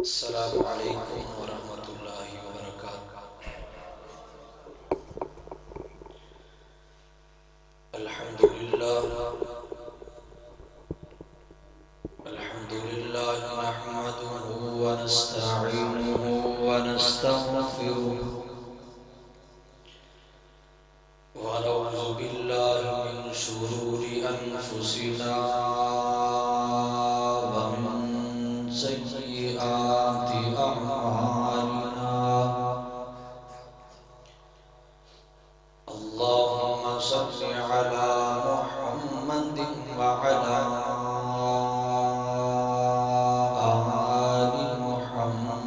السلام علیکم ورحمۃ اللہ وبرکاتہ۔ الحمدللہ نحمده ونستعینه ونستغفره ونعوذ باللہ من شرور انفسنا ومن سیئات اعمالنا۔ اللهم صل على محمد وعلى آل محمد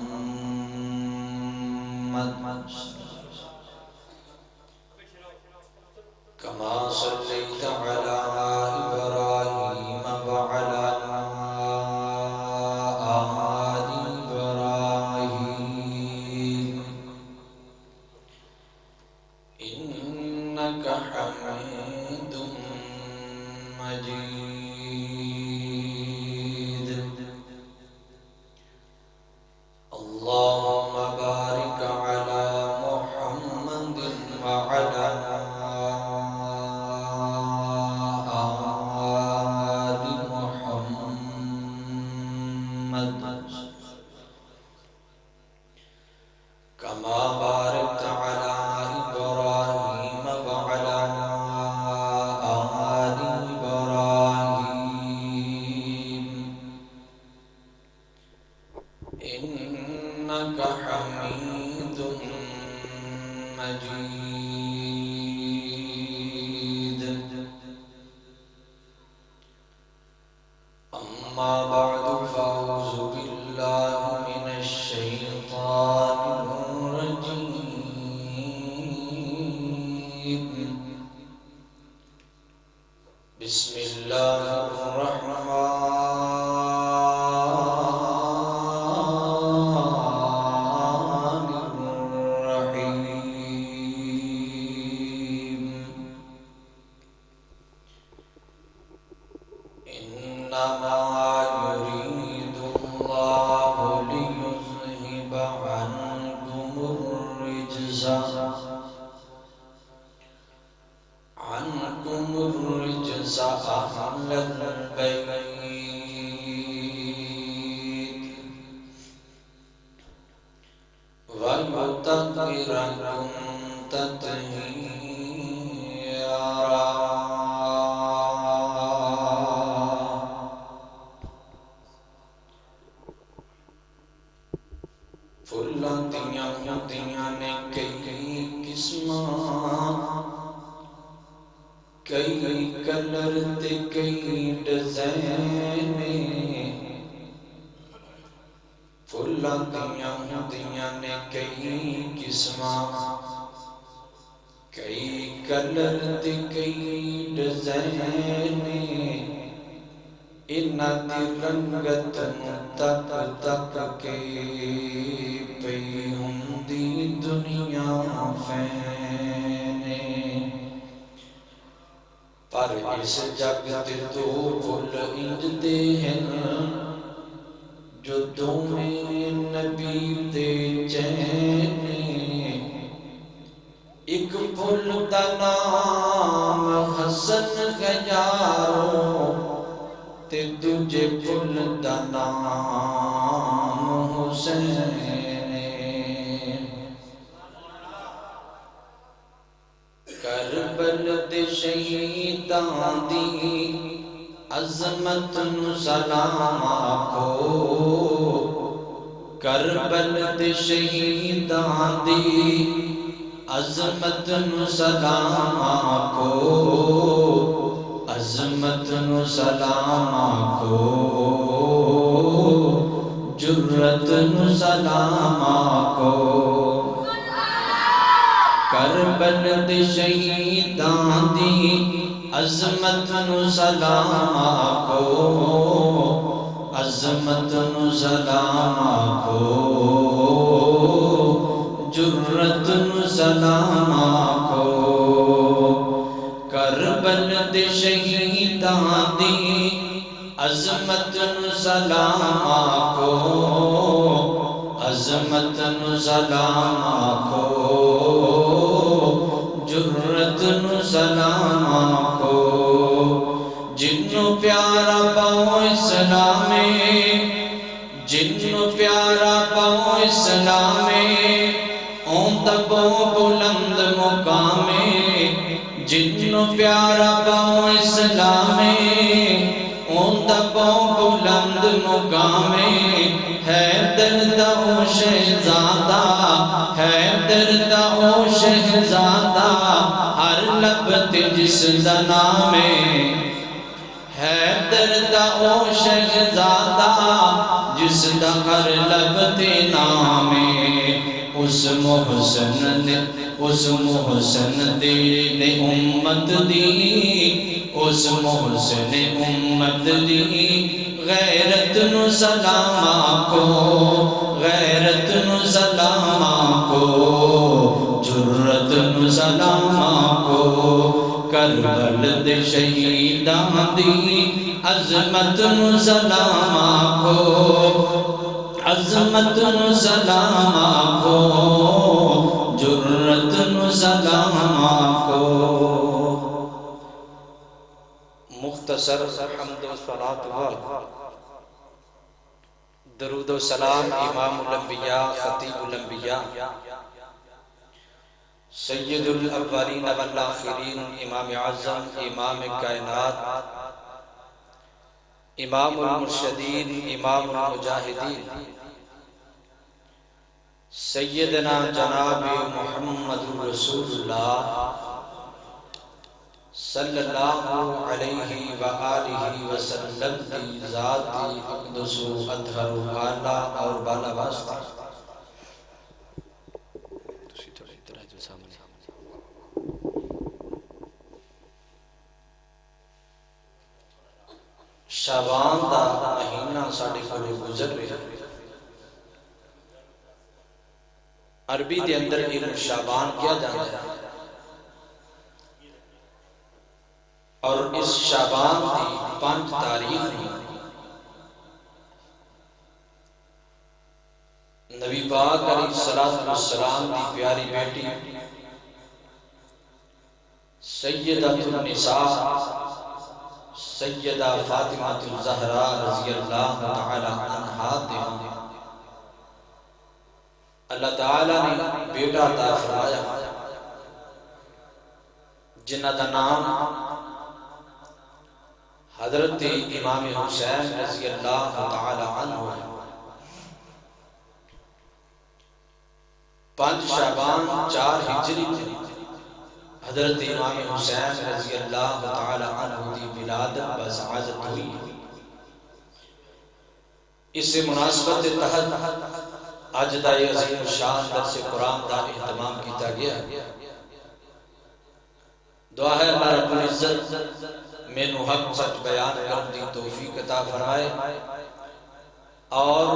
كما صليت على إبراهيم وعلى آل إبراهيم إنك حميد مجيد۔ اللهم بارك على محمد وعلى آل محمد كما باركت على إبراهيم وعلى آل إبراهيم إنك حميد مجيد۔ أما بعد فأعوذ بالله من الشيطان الرجيم۔ بسم الله الرحمن الرحيم۔ إنما يريد الله ليذهب عنكم الرجس أهل البيت ويطهركم تطهيرا۔ پھلاں دیاں ہوندیاں نے کئی قسماں، کئی کلر تے کئی ڈیزائن نے۔ پھلاں دیاں ہوندیاں نے کئی قسماں، کئی کلر تے کئی ڈیزائن نے۔ انہاں دی رنگت نوں تک تک کے پئی ہوندی دنیا فینے۔ پر اس جگ تے دو پھل انج دے ہن جو دوویں نبی دے چین۔ ایک پھل دا نام حسن ہے یارو، تے دوجے پھل دا نام حسین۔ کربل دے شہیداں دی عظمت نو سلام آکھو، کربل دے شہیداں دی عظمت نو سلام آکھو، عظمت نو سلام آکھو، جرت نو سلام آکھو۔ کربل دے شہیداں دی عظمت نو سلام آکھو، عظمت نو سلام آکھو، جرت نو سلام آکھو۔ کربل دے شہیداں دی عظمت نو سلام آکھو، نو سلام آکھو جرت نو سلام آکھو جنوں پیارا پاؤں اسلامے جنوں پیارا پاؤں اسلامے اون تبوں بلند مقامے جنوں پیارا پاؤں اسلامے اون تبوں بلند مقامے حیدر دا او شہزادہ حیدر دا او شہزادہ ہر لب تے جس دا نامے حیدر دا او شہزادہ جس دا ہر لب تے نامے اس محسن دے امت دی اس محسن امت دی غیرت نو سلام آکھو غیرت نو سلام آکھو جرت نو سلام آکھو کربل دے شہیدان دی عظمت نو سلام آکھو عظمت نو سلام آکھو جرت نو سلام آکھو مختصر حمد و صلاة درود و سلام امام الانبیاء خطیب الانبیاء سید الاولین والآخرین امام اعظم امام کائنات امام المرشدین امام المجاہدین سیدنا جناب محمد رسول اللہ صلی اللہ علیہ وآلہ وسلم کی ذاتی اقدس و اطہر و اعلیٰ اور بالا واسطہ شعبان دا مہینہ ساڑھے کھولے گزر رہے عربی دے اندر علم شعبان کیا جاتا ہے اور اس شعبان دی 5 تاریخ میں نبی پاک علیہ السلام دی پیاری بیٹی سیدۃ النساء سیدہ فاطمہ الزہرا رضی اللہ تعالی عنہا دے اللہ تعالیٰ نے بیٹا عطا فرمایا جنہ دا نام حضرت امام حسین رضی اللہ تعالی عنہ 5 شعبان 4 ہجری تھی حضرت امام حسین رضی اللہ تعالی عنہ دی ولادت بسعادت ہوئی اس سے مناسبت تحت آج دا عظیم الشان درس قرآن دا اہتمام کیتا گیا دعا ہے اللہ رب العزت میں نو حق سچ بیان کرن دی توفیق عطا فرمائے اور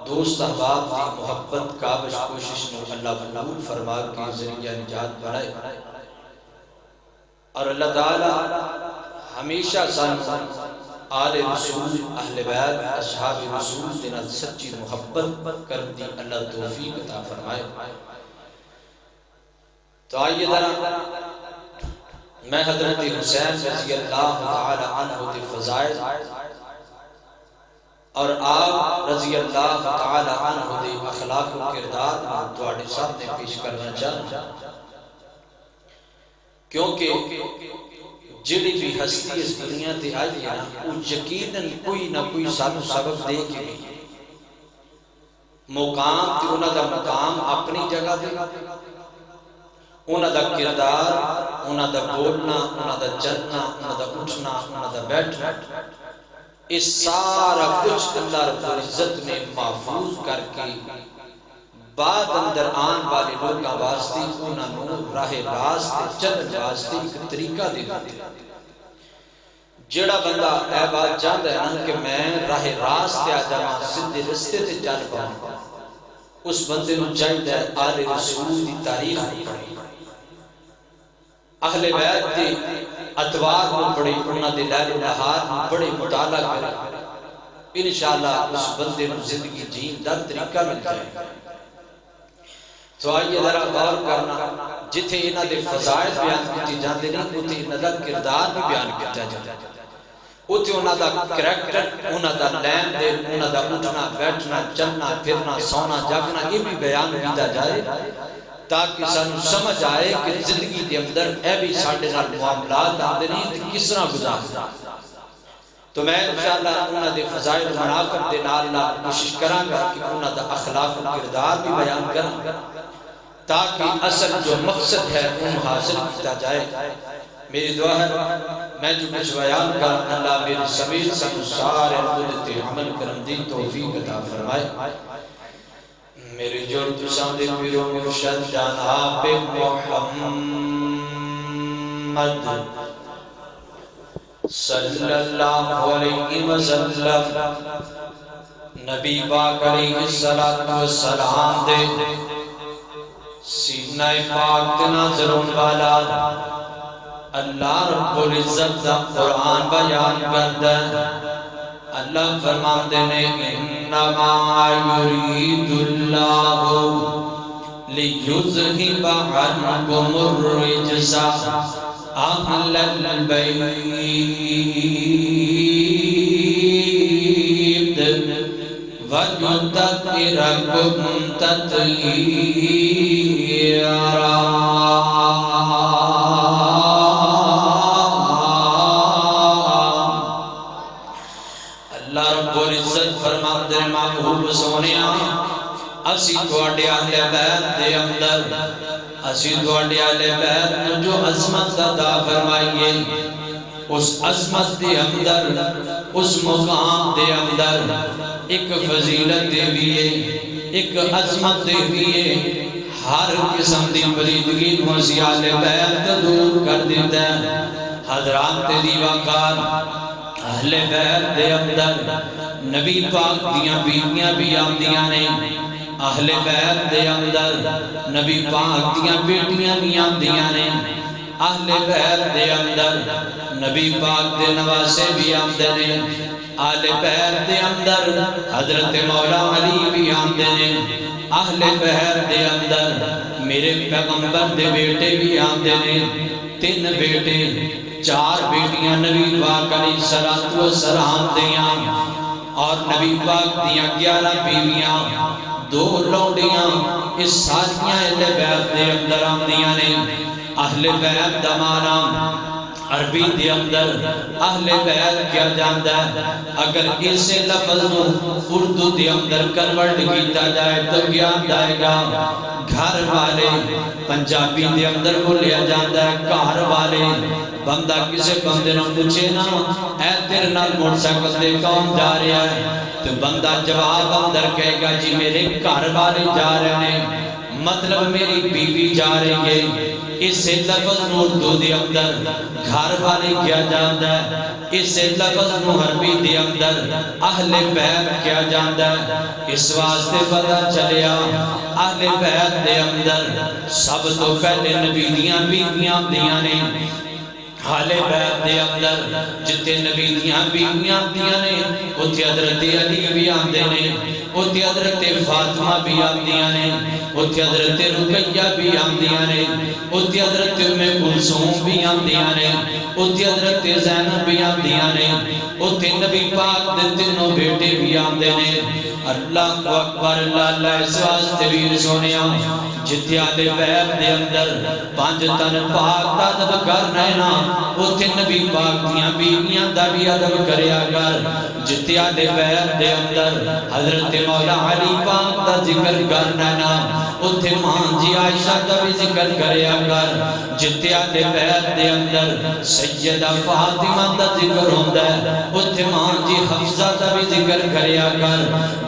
دوست احباب دی محبت کاوش کوشش نو اللہ قبول فرما کے ذریعہ نجات بنائے اور اللہ تعالی ہمیشہ سن آل رسول اہل بیت اصحاب رسول دینا سچی محبت کر دی اللہ توفیق عطا فرمائے تو آئیے ذرا میں حضرت حسین رضی اللہ تعالی عنہ کے فضائل اور آپ رضی اللہ تعالی عنہ کے اخلاق و کردار کو تواڈے سامنے پیش کرنا چاہتا کیونکہ جڑی بھی ہستی اس دنیا تے آئی ہے وہ یقیناً کوئی نہ کوئی سانو سبب دے کے مقام تے انہاں دا مقام اپنی جگہ دے انہاں دا کردار انہاں دا بولنا انہاں دا چلنا انہاں دا اٹھنا انہاں دا بیٹھنا اس سارا کچھ اللہ رب العزت نے محفوظ کر کے بعد اندر آن والے لوگاں واسطے انہاں نو راہ راست چلن واسطے ایک طریقہ دے دیتے جڑا بندہ اے بات جانتا ہے نا کہ میں راہ راست آ جاواں سیدھے رستے تے چل پاواں اس بندے نو چاہیے آل رسول دی تاریخ پڑھے اہل بیت دی اتوار کو پڑھے انہاں دے لیل و نہار بڑے مطالعہ کرے انشاءاللہ اس بندے نو زندگی جین دا طریقہ مل جائے تو آئیے ذرا غور کرنا، جتھے انہاں دے فضائل بیان کیتے جاندے نہیں اتھے انہاں دا کردار بھی بیان کیتا جاتا ہے، اتھے انہاں دا کریکٹر، انہاں دا لین دین، انہاں دا اٹھنا بیٹھنا چلنا پھرنا سونا جاگنا یہ بھی بیان کیتا جائے تاکہ سانو سمجھ آئے کہ زندگی دے اندر اے بھی ساڈے نال معاملات آندے نہیں تے کس طرح گزارنا۔ تو میں انشاءاللہ انہاں دے فضائل مناقب دے نال کوشش کراں گا کہ انہاں دا اخلاق و کردار بھی بیان کراں تاکہ اصل جو مقصد ہے ان حاصل کیا جائے۔ میری دعا ہے میں جو کچھ بیان کر اللہ میری سمیت سن سارے قدرت عمل کرم دی توفیق عطا فرمائے۔ میری جو تساندے پیرو مرشد جناب محمد صلی اللہ علیہ وسلم نبی پاک علیہ السلام دے سینہ پاک ناظرون والا اللہ رب العزت دا قرآن بیان کردہ اللہ فرمان دینے انما یرید اللہ لیذہب عنکم الرجس اہل البیت وَيُطَهِّرَكُمْ تَطْهِيرًا۔ اللہ رب العزت فرماتے ہیں محبوب سونیا اسی تواڈے اہل بیت دے اندر اسی تواڈے اہل بیت نو جو عظمت عطا فرمائیے اس عظمت دے اندر اس مقام دے اندر ایک فضیلت دے دیئے ایک عظمت دے دیئے ہر قسم دی بریدگی موسی اہل بیت دور کر دیتا ہے۔ حضرات دیواکار اہل بیت دے اندر نبی پاک دیاں بیویاں بھی آمدیاں نے، اہل بیت دے اندر نبی پاک دیاں بیٹیاں بھی آمدیاں نے، اہل بیت دے اندر نبی پاک دے نواسے بھی آمدے نے، اہل بیت دے اندر حضرت مولا علی بھی آمدے نے، اہل بیت دے اندر میرے پیغمبر دے بیٹے بھی آمدے نے، 3 بیٹے 4 بیٹیاں نبی پاک علیہ السلام دیاں اور نبی پاک دیاں 11 بیویاں 2 لوڈیاں اس ساریاں اہل بیت دے اندر آمدیاں نے۔ اہل بیت دا معنی عربی دے اندر اہل بیت کیا جاندا ہے، اگر اسے لفظ اردو دے اندر کنورٹ کیتا جائے تو کیا جائے گا گھر والے۔ پنجابی دے اندر بولیا جاندا ہے گھر والے۔ بندہ کسے بندے نو پوچھے نا اے تیرے نال موٹر سائیکل تے کون جا رہا ہے تو بندہ جواب اندر کہے گا جی میرے گھر والے جا رہے ہیں، مطلب میری بیوی جا رہی ہے۔ اس سے لفظ اردو دے اندر گھر والے کیا جاندا ہے، اس سے لفظ عربی دے اندر اہل بیت کیا جاندا ہے۔ اس واسطے پتہ چلیا اہل بیت دے اندر سب تو پہلے نبی دیاں بیویاں دیاں نے، اہل بیت دے اندر جتے نبی دیاں بیویاں دیاں نے اتھے حضرت علی بھی آندے نے، اتھے حضرت فاطمہ بھی آندیاں نے، اتھے حضرت رقیہ بھی آندیاں نے، اتھے حضرت ام کلثوم بھی آندیاں نے، اتھے حضرت زینب بھی آندیاں نے، اتھے نبی پاک دے 3 بیٹے بھی آندے نے۔ اللہ کو اکبر اللہ اس واسطے ویر سونیا جتھے اہل بیت دے اندر 5 تن پاک دا ادب کرنا ہے نا اتھے نبی پاک دیاں بیویاں دا بھی ادب کریا کر۔ جتھے اہل بیت دے اندر حضرت مولا علی پاک دا ذکر کرنا ہے نا اتھے ماں جی عائشہ دا بھی ذکر کریا کر۔ جتھے اہل بیت دے اندر سیدہ فاطمہ دا ذکر ہوندا ہے اتھے ماں جی حفصہ دا بھی ذکر کریا کر۔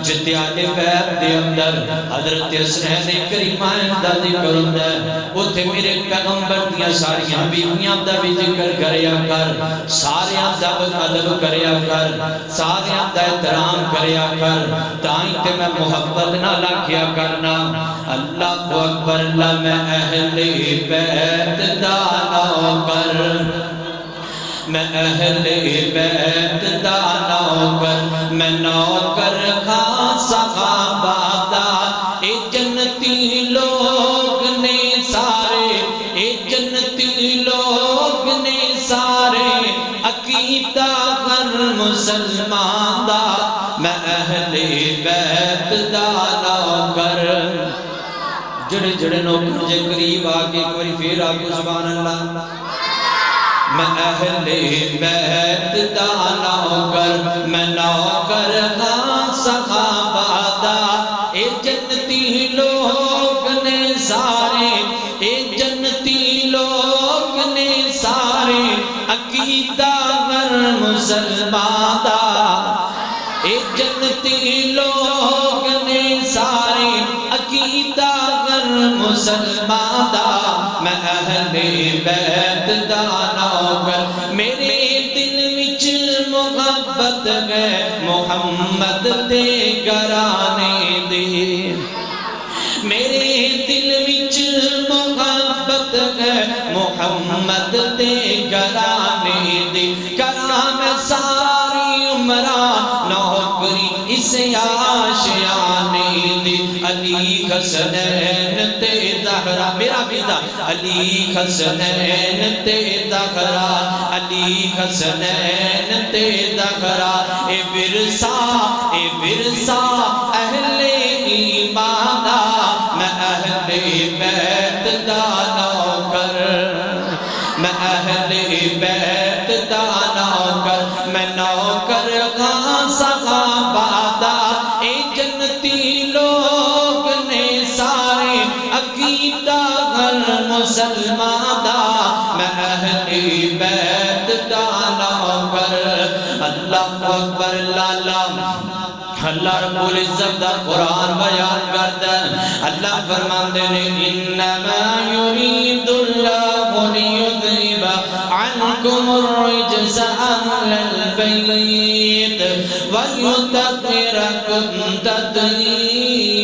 جتھے اہل بیت دے اندر حضرت حسین کریمین دا ذکر ہوندا ہے اتھے میرے پیغمبر دیاں ساریاں بیویاں دا بھی ذکر کریا کر، ساریاں دا ادب کریا کر، ساریاں دا احترام کریا کر، تائیں تے میں محبت نہ لکھیا کرنا۔ اللہ کو اکبر اللہ میں اہل بیت دا نوکر، میں اہل بیت دا نوکر، میں نوکر خاص صحابہ دا اے جنتی لوگ بیت دا نوکر جڑے جڑے نوکر جے قریب آگے ایک باری پھر آگے سبحان اللہ میں اہل بیت دا نوکر میں نوکر ہاں صحابہ دا اے جنتی لوگ نے سارے اے جنتی لوگ نے سارے عقیدہ گر مسلمان دا اے جنتی لوگ نے سارے عقیدہ گر مسلمان دا میں اہل بیت دا نوکر میرے دل وچ محبت ہے محمد دے گرانے دے میرے دل وچ محبت ہے محمد دے گرانے دے کرام ساری عمرہ نوکری اس آشیانے دے علی حسنین تے زہرا میرا بیدہ علی حسنین تے زہرا علی حسنین تے زہرا اے ورثہ اہل ایمان میں اہل بیت دا نوکر میں اہل بیت دا نوکر میں نوکر ہاں صحابہ دا اے جنتی لوگ نے سارے عقیدہ گر مسلمان دا میں اہل بیت دا نوکر اللہ اکبر لالا اللہ رب العزت دا قرآن بیان کرتا اللہ فرماندے نے انما یرید اللہ لیذہب عنکم الرجس اہل البیت ویطہرکم تطہیرا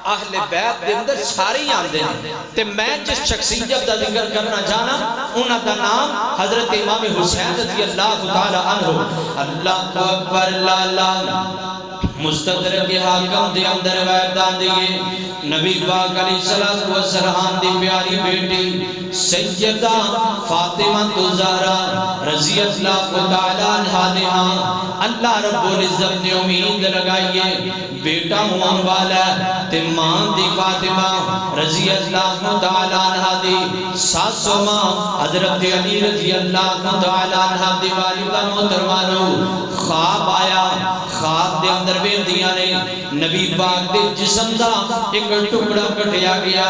اہل بیت دے اندر ساری آندے ہیں تے میں جس شخصیت دا ذکر کرنا جانا انہاں دا نام حضرت امام حسین رضی اللہ تعالی عنہ اللہ اکبر لالا مستدرک حاکم دے اندر روایتاں دیئے نبی پاک علیہ السلام دی پیاری بیٹی سیدہ فاطمہ الزہرا رضی اللہ تعالی عنہا نے اللہ رب العزت نے امید لگائیے بیٹا ہوان والا تے ماں دی فاطمہ رضی اللہ تعالی عنہا دی ساسو ماں حضرت علی رضی اللہ تعالی عنہا دی والدہ محترمانو خواب آیا خواب دے اندر بیندیاں نے نبی پاک دے جسم دا ایک ٹکڑا کٹیا گیا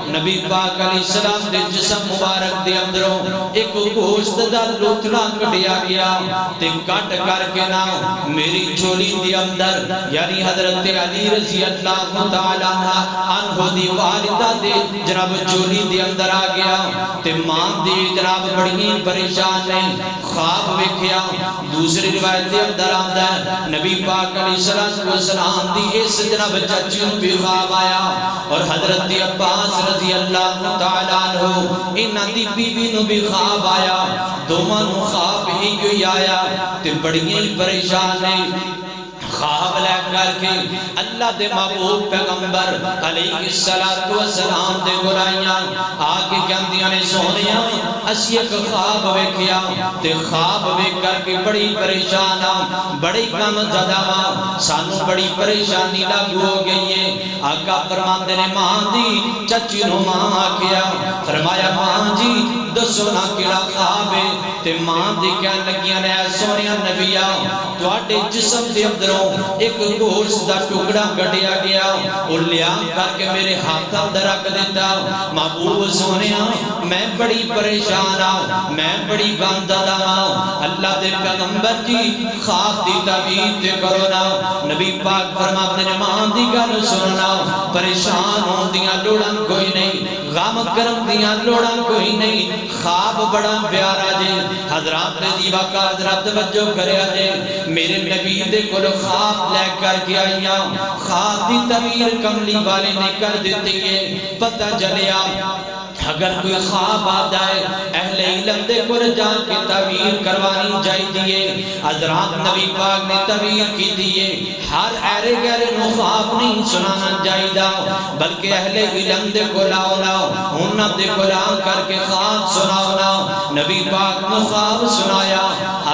نبی پاک علیہ السلام دے جسم مبارک دے اندروں ایک گوشت دا لوتڑا کٹیا گیا تے کٹ کر کے نا میری جھولی دے اندر یعنی حضرت علی رضی اللہ تعالی عنہ دی والدہ دے جناب جھولی دے اندر آ گیا تے ماں دی جناب بڑی پریشان نے خواب ویکھیا دوسری روایت دے اندر آندا ہے نبی پاک علیہ السلام دی اس جناب چچی نوں بھی خواب آیا اور حضرت عباس رضی اللہ تعالی عنہ انہاں دی بیوی نوں بھی خواب آیا دوواں نوں خواب ہی آیا تے بڑی پریشان نے خواب لے کر کے اللہ دے محبوب پیغمبر علیہ السلام دے گرائیاں آگے کہندیاں نے سونیاں اسی ایک خواب ویکھیا تے خواب ویکھ کر کے بڑی پریشان بڑی کم زدہ سانو بڑی پریشانی لاگو ہو گئی ہے آقا فرماندے نے ماں دی چچی نو ماں کیا فرمایا ماں جی دسو نا کیڑا خواب ہے تے ماں دی کہن لگیاں نے سونیاں نبیہ تواڈے جسم دے اندروں ایک گوشت دا ٹکڑا کٹیا گیا اور لیا کر کے میرے ہاتھ اندر رکھ دیتا محبوب سونیا میں بڑی پریشان ہوں میں بڑی غمزدہ ہوں اللہ دے پیغمبر جی خواب دی تعبیر تے کرو نا نبی پاک فرماتے نے ماں دی گل سننا پریشان ہوں دیاں لوڑاں کوئی نہیں غم کرم دیاں لوڑاں کوئی نہیں خواب بڑا پیارا جے حضرات نے دیوہ کا حضرات توجہ کریا جے میرے نبی دے کل خواب لے کر کے آئیاں خواب دی تعبیر کملی والے نے کر دیتی ہے پتہ چلیا اگر کوئی خواب آتا ہے اہل علم دے کل جان کے تعبیر کروانی جائی دیئے حضرات نبی پاک نے تعبیر کی دیئے ہر ایرے گیرے نو خواب نہیں سنانا جائی دا بلکہ اہل علم دے کل آؤنا انہاں دے کل آن کر کے خواب سناؤنا نبی پاک نو خواب سنایا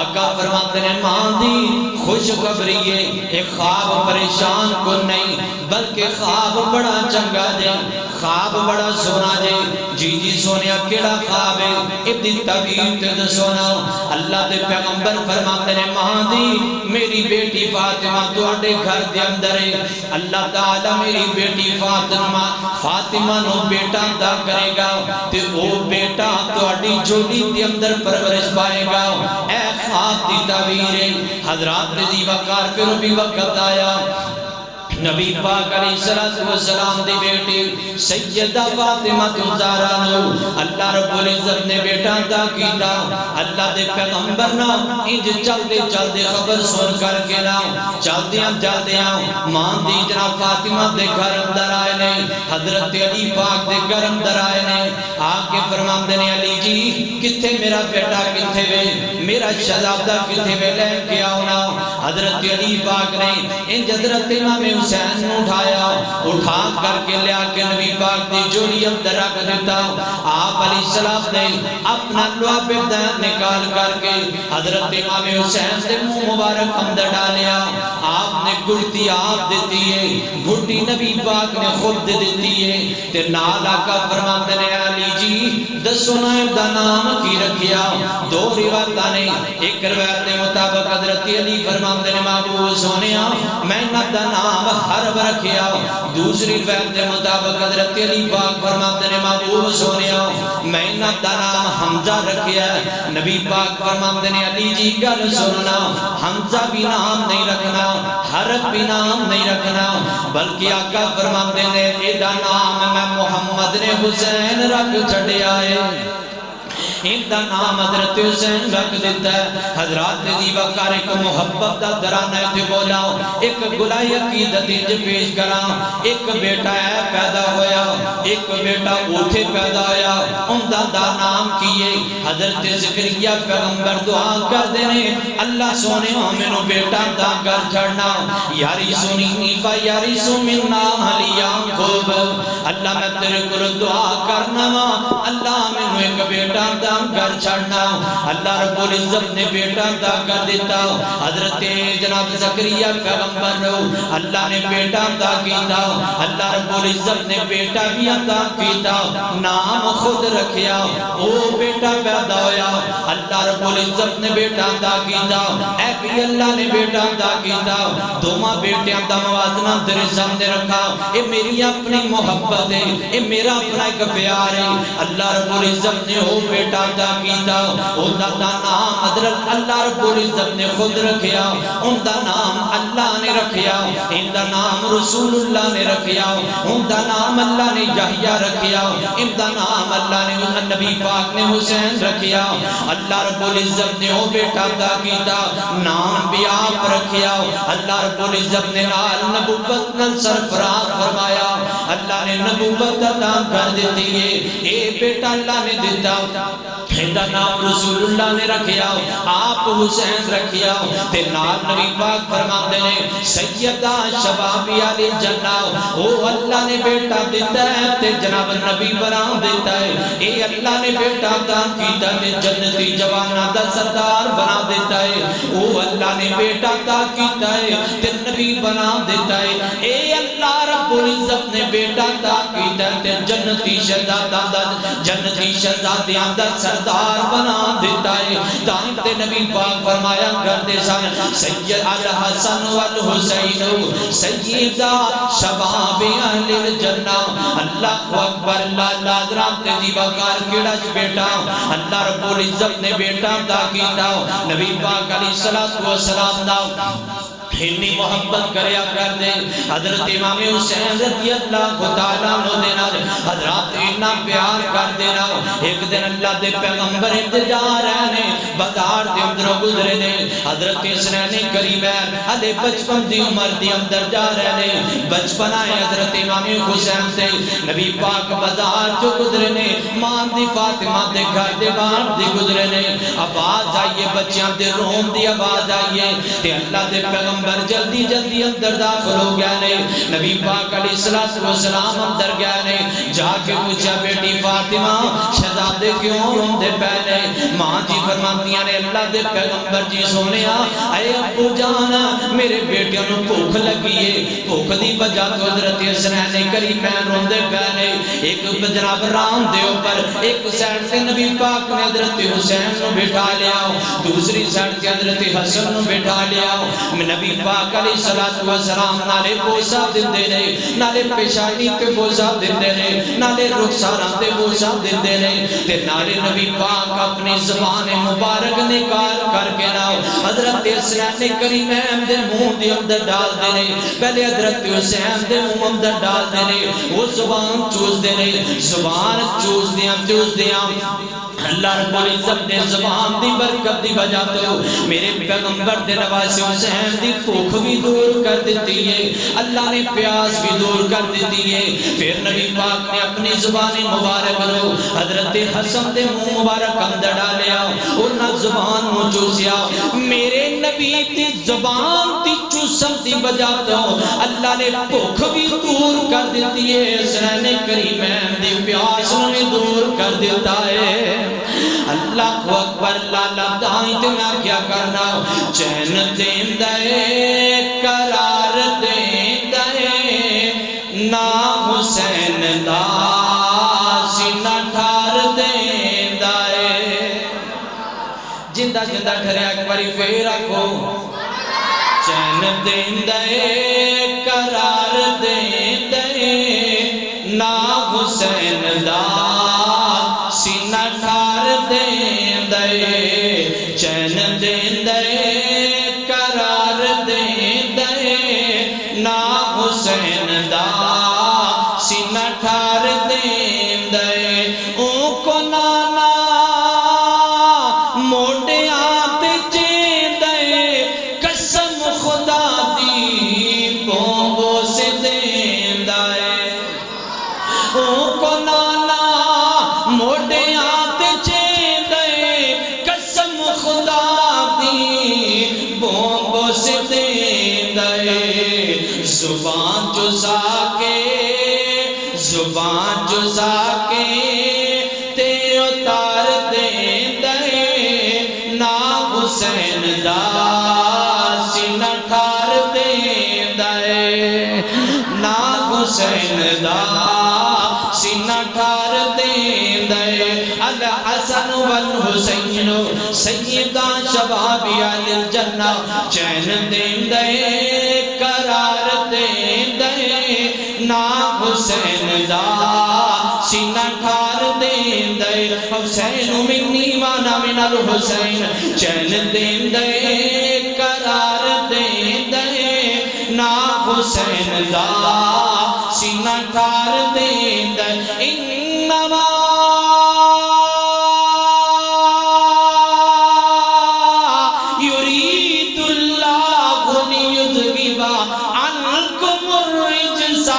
آقا فرماتے ہیں ماں دی خوشخبری ہے، ایک خواب پریشان کو نہیں بلکہ خواب بڑا چنگا دے، خواب بڑا سونا دے۔ جی جی سونیا کیڑا خواب ہے؟ ابن طبیب تے سونا اللہ دے پیغمبر فرماتے ہیں ماں دی میری بیٹی فاطمہ تواڈے گھر دے اندر ہے، اللہ تعالی میری بیٹی فاطمہ نو بیٹا عطا کرے گا تے او بیٹا تواڈی جھولی دے اندر پرورش پائے گا۔ اے خواب دی تعبیر ہے۔ حضرات رضی وقار پھر بھی وقت آیا، نبی پاک علیہ السلام دی بیٹی سیدہ فاطمہ الزہرا نو اللہ رب العزت نے بیٹا عطا کیتا۔ اللہ دے پیغمبر نا انج چلدے چلدے خبر سن کر کے نا چلدیاں ماں دی جناب فاطمہ دے گھر اندر آئے نے، حضرت علی پاک دے گھر اندر آئے نے، آ کے فرماندے نے علی جی کتھے میرا بیٹا کتھے وے، میرا شہزادہ کتھے وے، لے کے آؤ نا۔ حضرت علی پاک نے انج حضرت امام حسین نے اٹھا کر کے لیا کے نبی پاک دی جولی اندر رکھ دیتا۔ آپ علیہ السلام نے اپنا لعاب دین نکال کر کے حضرت امام حسین سے منہ مبارک اندر ڈالیا۔ آپ نے گھٹی آپ دیتی ہے، گھٹی نبی پاک نے خود دیتی ہے تے نال آقا فرماتے ہیں علی جی دسو نا دا نام کی رکھیا؟ دو روایتاں نے، ایک روایت کے مطابق حضرت علی فرماتے ہیں محبوب سونیا میں دا نام حرب رکھیا، دوسری روایت کے مطابق حضرت علی پاک فرماتے ہیں محبوب سونیا میں دا نام حمزہ رکھیا۔ نبی پاک فرماتے ہیں علی جی گل سننا، حمزہ بھی نام نہیں رکھنا، حرب بھی نام نہیں رکھنا، بلکہ آقا فرماتے ہیں اے دا نام میں محمد نے حسین رکھ چھڑیا ہے، ان دا نام حضرت حسین رکھ دیتا ہے۔ حضرات دی وقار ایک محبت دا درانہ تے بولا، ایک گلائی عقیدت انج پیش کرا، ایک بیٹا ہے پیدا ہویا، ایک بیٹا اوٹھے پیدا ہویا، ان دا نام کیے حضرت زکریا پیغمبر دعا کر دینے اللہ سونے ہمیں نو بیٹا دا کر چھڑنا، یاری سونی نیفا یاری سو مننا حلیاں خوب، اللہ میں تیرے کل دعا کرنا اللہ ہمیں نو ایک بیٹا دا کر چھڑنا۔ اللہ رب العزت نے بیٹا عطا کر دیتا، حضرت جناب زکریا پیغمبر نو اللہ نے بیٹا عطا کیتا، اللہ رب العزت نے بیٹا بھی عطا کیتا، نام خود رکھیا، او بیٹا پیدا ہویا، اللہ رب العزت نے بیٹا عطا کیتا، اے بھی اللہ نے بیٹا عطا کیتا، دوما بیٹیاں دا موازنہ تیرے سامنے رکھا، اے میری اپنی محبت ہے، اے میرا اپنا ایک پیار ہے، اللہ رب العزت نے او بیٹا عطا کیتا، ان دا نام حضرت اللہ رب العزت نے خود رکھیا، ان دا نام اللہ نے رکھیا، ان دا نام رسول اللہ نے رکھیا، ان دا نام اللہ نے یحییٰ رکھیا، ان دا نام اللہ نے نبی پاک نے حسین رکھیا۔ اللہ رب العزت نے وہ بیٹا عطا کیتا، نام بھی آپ رکھیا، اللہ رب العزت نے نال نبوت نال سرفراز فرمایا، اللہ نے نبوت عطا کر دیتی ہے، اے بیٹا اللہ نے دیتا، دا نام رسول اللہ نے رکھیا، آپ حسین رکھیا، تے نال نبی پاک فرماتے ہیں سیدہ شباب علی جنہ، او اللہ نے بیٹا دیتا ہے تے جناب نبی بنا دیتا ہے، اے اللہ نے بیٹا عطا کیتا تے جنتی جوانہ دا سردار بنا دیتا ہے، او اللہ نے بیٹا عطا کیتا ہے تے نبی بنا دیتا ہے، اے اللہ رب العزت نے بیٹا عطا کیتا ہے تے جنتی شہزادیاں دا سردار بنا دیتا ہے۔ تاں تے نبی پاک فرمایا کرتے سن سید الحسن والحسین سیدہ شباب اہل الجنہ، اللہ اکبر اللہ حضرات دی وقار کیڑا بیٹا اللہ رب العزت نے بیٹا عطا کیتا، نبی پاک علیہ السلام دا اتنی محبت کریا کر دے، حضرت امام حسین رضی اللہ تعالیٰ عنہ دینا حضرات اتنا پیار کر دینا۔ ایک دن اللہ دے پیغمبر انتظار رہنے بازار دے اندر گزرے نے، حضرت حسین کریمین علی بچپن دی عمر دی اندر جا رہنے، بچپن آئے حضرت امام حسین سے نبی پاک بازار جو گزرے نے، ماں دی فاطمہ دے گھر دے باہر دی گزرے نے، آواز آئیے بچیاں دے روم دی آواز آئیے تے اللہ دے پیغمبر پیغمبر جلدی جلدی اندر داخل ہو گیا نے نبی پاک علیہ السلام اندر گیا نے جا کے پوچھا بیٹی فاطمہ شہزادے کیوں روندے پہنے ماں جی فرمانتیاں نے اللہ دے پیغمبر جی سونیا اے ابو جان میرے بیٹیاں نو بھوک لگی ہے بھوک دی وجہ تو حضرت حسنین کریمین روندے پہنے ایک جناب رام دے اوپر ایک سائڈ سے نبی پاک نے حضرت حسین نو بٹھا لیا دوسری سائڈ سے حضرت حسن نو بٹھا لیا نبی پاک علیہ السلام نالے بوسا دندے نے نالے پیشانی پہ بوسا دندے نے نالے رخساران دے بوسا دندے نے تے نالے نبی پاک اپنی زبان مبارک نکال کر کے ناؤ حضرت حسین کریمین دے منہ دے اندر ڈال دینے پہلے حضرت حسین دے منہ اندر ڈال دینے وہ زبان چوز دینے زبان چوز دیاں اللہ رب العزت نے زبان دی برکت دی وجہ تو میرے پیغمبر دے نواز حسین دی بھوک بھی دور کر دیتی ہے اللہ نے پیاس بھی دور کر دیتی ہے پھر نبی پاک نے اپنی زبان مبارک رو حضرت حسن دے منہ مبارک اندر ڈالیا اور نہ زبان مو چوسیا میرے نبی دی زبان دی چوسم دی وجہ تو اللہ نے بھوک بھی دور کر دیتی ہے حسین کریمین دی پیاس بھی دور کر دیتا ہے اللہ کو اکبر لالا دائیں تے میں کیا کرنا چین دین دے قرار دین دے نا حسین دا سینہ ٹھار دین دے جندہ جندہ ٹھرے اکبری پھر رکھو چین دین دے قرار دین دے نا حسین دا سینہ ٹھار دین دے چین دین دے قرار دین دے نا حسین دا سینہ ٹھار دین دے اون کو نانا موٹے آتے چین دے قسم خدا دی بوبو سے دین دے اون کو نانا موٹے آتے چین دے قسم خدا دی بوبو سے دین دے زبان جزا کے تے اتار دین دے نا حسین دا سینہ ٹھار دین دے نا حسین دا سینہ ٹھار دین دے الحسن والحسین سیدہ شباب اہل الجنہ چین دین دے قرار دین دے نا حسین دا سینہ ٹھار دین دے حسین منی وانا من الحسین چین دین دے قرار دین دے نا حسین دا سینہ ٹھار دین دے انما یرید اللہ لیذہب عنکم الرجس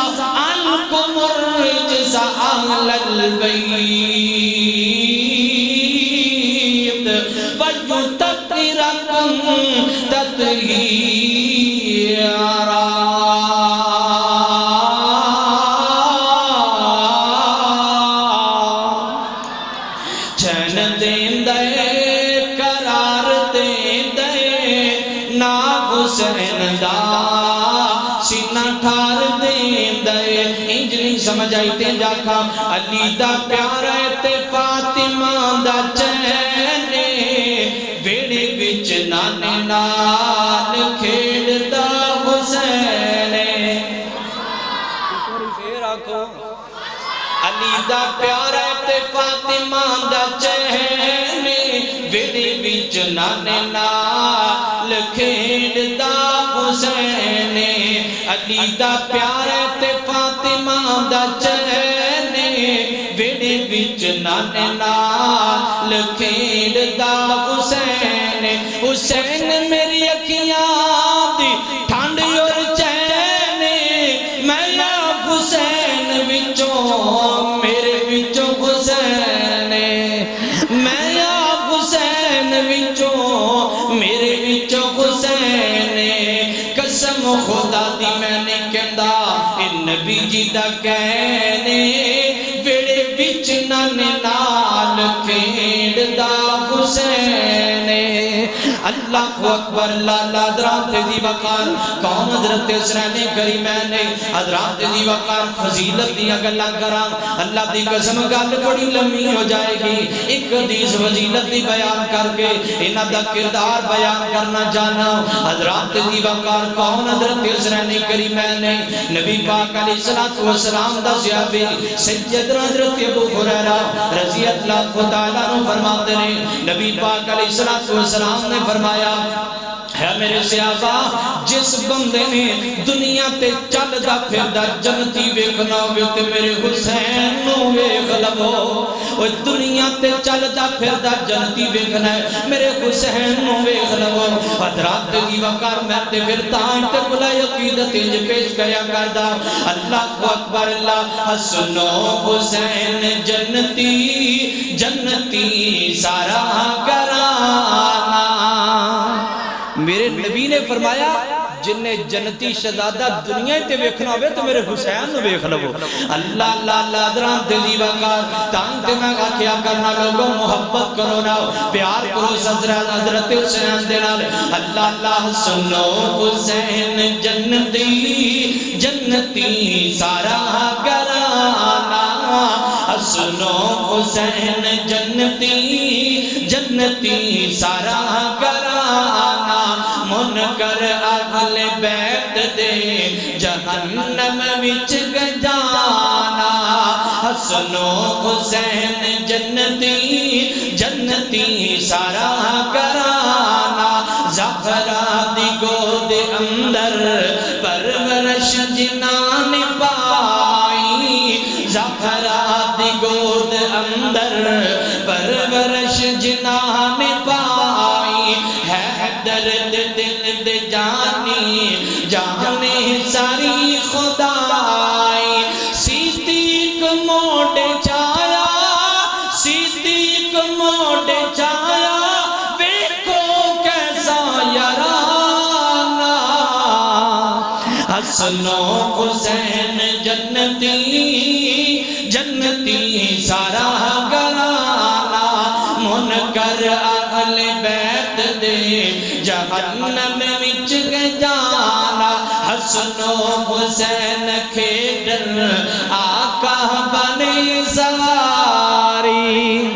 اہل البیت ویطہرکم تطہیرا چین دین دے قرار دین دے نا حسین دا سینہ ٹھار دین دے انج نہیں سمجھ آئی تے جاکھا علی دا پیارا تے فاطمہ دا چینے ویڑے بچ نانے نال کھیڑ دا حسین پھر آکھو علی دا پیارا تے فاطمہ دا چینے ویڑے بچ نانے نال کھیڑ دا حسین علی دا پیارا تے فاطمہ دا چینے ویڑے بچ نانے نال کھیڑ دا حسین حسین میری اکھیاں دی ٹھنڈ اور چین میں حسین وچوں میرے وچوں حسین میں حسین وچوں میرے وچوں حسین قسم خدا دی میں نے کہندا اے نبی جی دا کہنے ویڑے وچ نال کھیڑدا حسین اللہ اکبر لالا حضرات دی وقار کون حضرت حسین کریمین حضرات دی وقار فضیلت دیا گلا کرا اللہ دی قسم گل بڑی لمبی ہو جائے گی ایک حدیث فضیلت دی بیان کر کے انہاں دا کردار بیان کرنا چاہنا حضرات دی وقار کون حضرت حسین کریمین نبی پاک علیہ السلام دا صحابی سیدنا حضرت ابو ہریرہ رضی اللہ تعالیٰ عنہ فرماتے ہیں نبی پاک علیہ السلام نے فرمایا ہے میرے صحابہ جس بندے نے دنیا تے چل دا پھر دا جنتی ویکھنا ہوئے تے میرے حسین نو ویکھ لو او دنیا تے چل دا پھر دا جنتی ویکھنا ہے میرے حسین نو ویکھ لو حضرات دی وقار میں تے پھر تاں تے بلا عقیدت انج پیش کیا کردا اللہ اکبر اللہ حسن و حسین جنتی جنتی سارا گرانا میرے نبی نے فرمایا جن نے جنتی شہزادہ دنیا تے ویکھنا ہوئے تو میرے حسین نو ویکھ لو اللہ اللہ اللہ دران دلی وقار تانگ تے میں کیا کرنا لوگوں محبت کرو نا پیار کرو حضرت حسین دینال اللہ اللہ سنو حسین جنتی جنتی سارا گرانا سنو حسین جنتی جنتی سارا گرانا منکر اہل بیت دے جہنم وچ گجانا حسن و حسین جنتی جنتی سارا گرانا زہرا دی گود اندر پرورش جنان پائی زہرا دی گود اندر پرورش جنان پائی ہے درد دل دے جانی جانے ساری خدائی صدیق موڑے چایا صدیق موڑے چایا ویکھو کیسا یارانا حسن و حسین جنتی جنتی سارا گرانا منکر اہل بیت دے جہنم وچ گجانا حسن و حسین کھیڈن آقا بنے سواری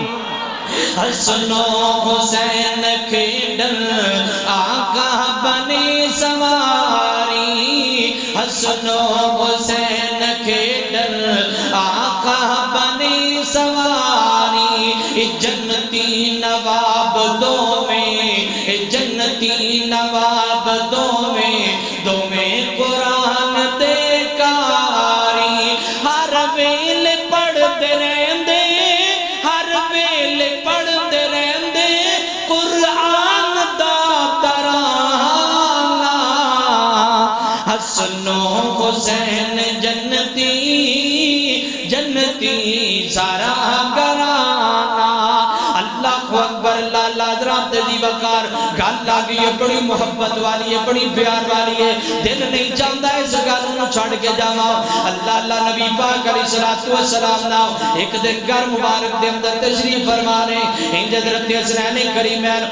حسن و حسین کھیڈن آقا بنے سواری حسن و حسین کھیڈن آقا بنے سواری جنتی نواب دو میں جنتی نواب دو میں قرآن دے کاری ہر ویل پڑھتے رہندے ہر ویل پڑھتے رہندے قرآن دا ترانہ حسن و حسین جنتی جنتی سارا گرانا اللہ اکبر اللہ حضرات دی وقار گل آگئی ہے بڑی محبت والی ہے بڑی پیار والی ہے دل نہیں چاہتا ہے اس گلوں چھڑ کے جاؤ اللہ اللہ نبی پاک علیہ السلام نا ایک دن گھر مبارک دے اندر تشریف فرما رہے ہیں حضرت حسین کریمین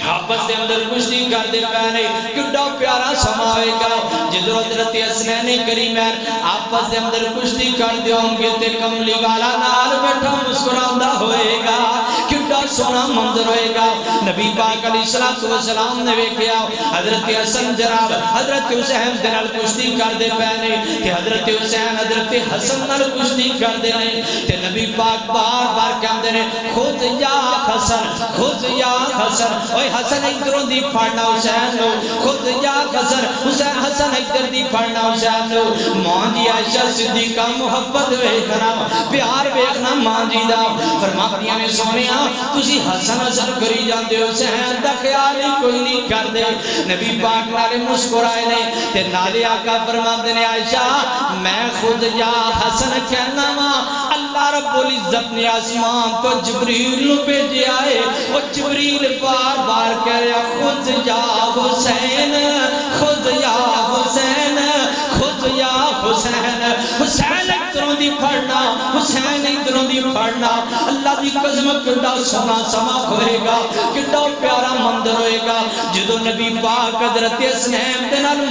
آپس دے اندر کشتی کر دے پہنے کڈا پیارا سما ہوئے گا جدو حضرت حسین کریمین آپس دے اندر کشتی کر دے ہوں گے تے کملی والا نال بیٹھا مسکراندہ ہوئے گا کڈا سونا منظر ہوئے گا نبی پاک علیہ السلام نے ویکھیا حضرت حسن جناب حضرت حسین دے نال کشتی کر دے پہنے تے حضرت حسین حضرت حسن نال کشتی کر دے تے نبی پاک بار بار کہندے نے خود یا حسن خود یا حسن اوے حسن ادھروں دی پھڑنا حسین نو خود یا حسن حسین حسن ادھر دی پھڑنا حسین نو ماں جی عائشہ صدیقہ محبت ویکھنا پیار ویکھنا ماں جی دا فرماتی نے سونیا تسی حسن حسن کری جاندے ہو حسین دا خیال ہی کوئی نہیں کردے نبی پاک نالے مسکرائے نے تے نالے آقا فرماتے نے عائشہ میں خود یا حسن کہنا وا اللہ رب العزت نے آسمان تو جبریل نو بھیجے آئے اور جبریل بار بار کہہ رہا خود یا حسین خود یا حسین ادھروں دی پھڑنا اللہ دی قسم کڈا سونا سما ہوئے گا کڈا پیارا مندر ہوئے گا جدو نبی پاک حضرت حسین دے نال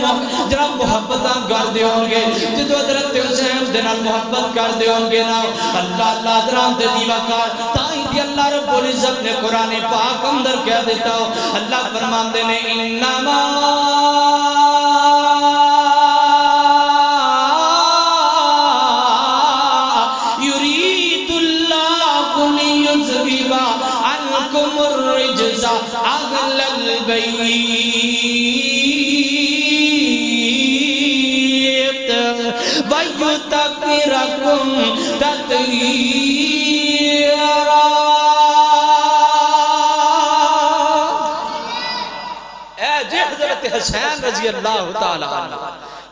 جناب محبتاں کر دے ہوں گے جدو حضرت حسین دے نال محبت کر دے ہوں گے نا اللہ درام دے دیوکار تائیں دی اللہ رب العزت نے قرآن پاک اندر کہہ دیتا ہو اللہ فرمان دے نے انما یرید اللہ لیذہب عنکم الرجز اہل البیت ویطہرکم تطہیرا حسین رضی اللہ تعالیٰ عنہ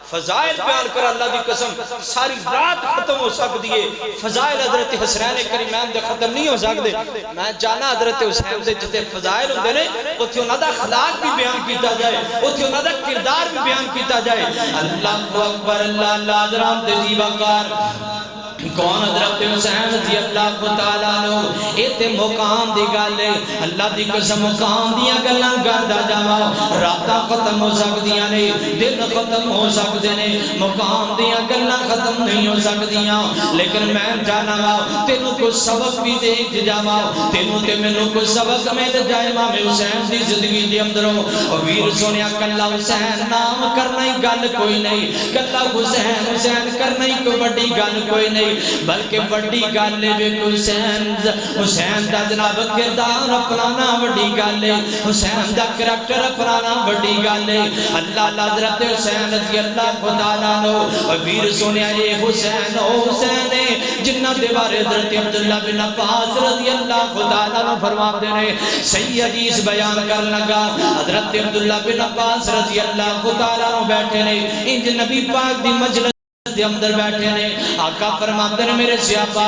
فضائل بیان کر اللہ دی قسم ساری رات ختم ہو سکتی ہے فضائل حضرت حسین کریمان دے ختم نہیں ہو سکتے میں جانا حضرت حسین دے جتے فضائل ہوں نے اتھے انہاں دا اخلاق بھی بیان کیتا جائے اتھے انہاں دا کردار بھی بیان کیتا جائے اللہ اکبر اللہ حضرات دے زیبکار کون حضرت حسین رضی اللہ تعالیٰ عنہ ایتے مقام دی گالے اللہ دی قسم مقام دیا گلاں گردہ جاوا راتاں ختم ہو سکدیاں نے دن ختم ہو سکدے نے مقام دیا گلاں ختم نہیں ہو سکدیاں لیکن میں جانا وا تینوں کو سبق بھی دے جاوا تینوں تے مینوں کو سبق مل جائے امام حسین دی زندگی دے اندروں او ویر سونیا کلا حسین نام کرنا ہی گل کوئی نہیں کلا حسین حسین کرنا ہی کوئی بڑی گل کوئی نہیں بلکہ بڑی گالے بے حسین دا جناب کردار اپنانا بڑی گالے حسین دا کریکٹر اپنانا بڑی گالے اللہ حضرت حسین رضی اللہ تعالیٰ عنہ ویر سنیا یہ حسین او حسین جنہ دیوارے حضرت عبداللہ بن عباس رضی اللہ تعالیٰ عنہ فرما دے رہے صحیح حدیث بیان کر لگا حضرت عبداللہ بن عباس رضی اللہ تعالیٰ عنہ بیٹھے نے انج نبی پاک دی مجلس دے اندر بیٹھے نے آقا فرماتے نے میرے سیابا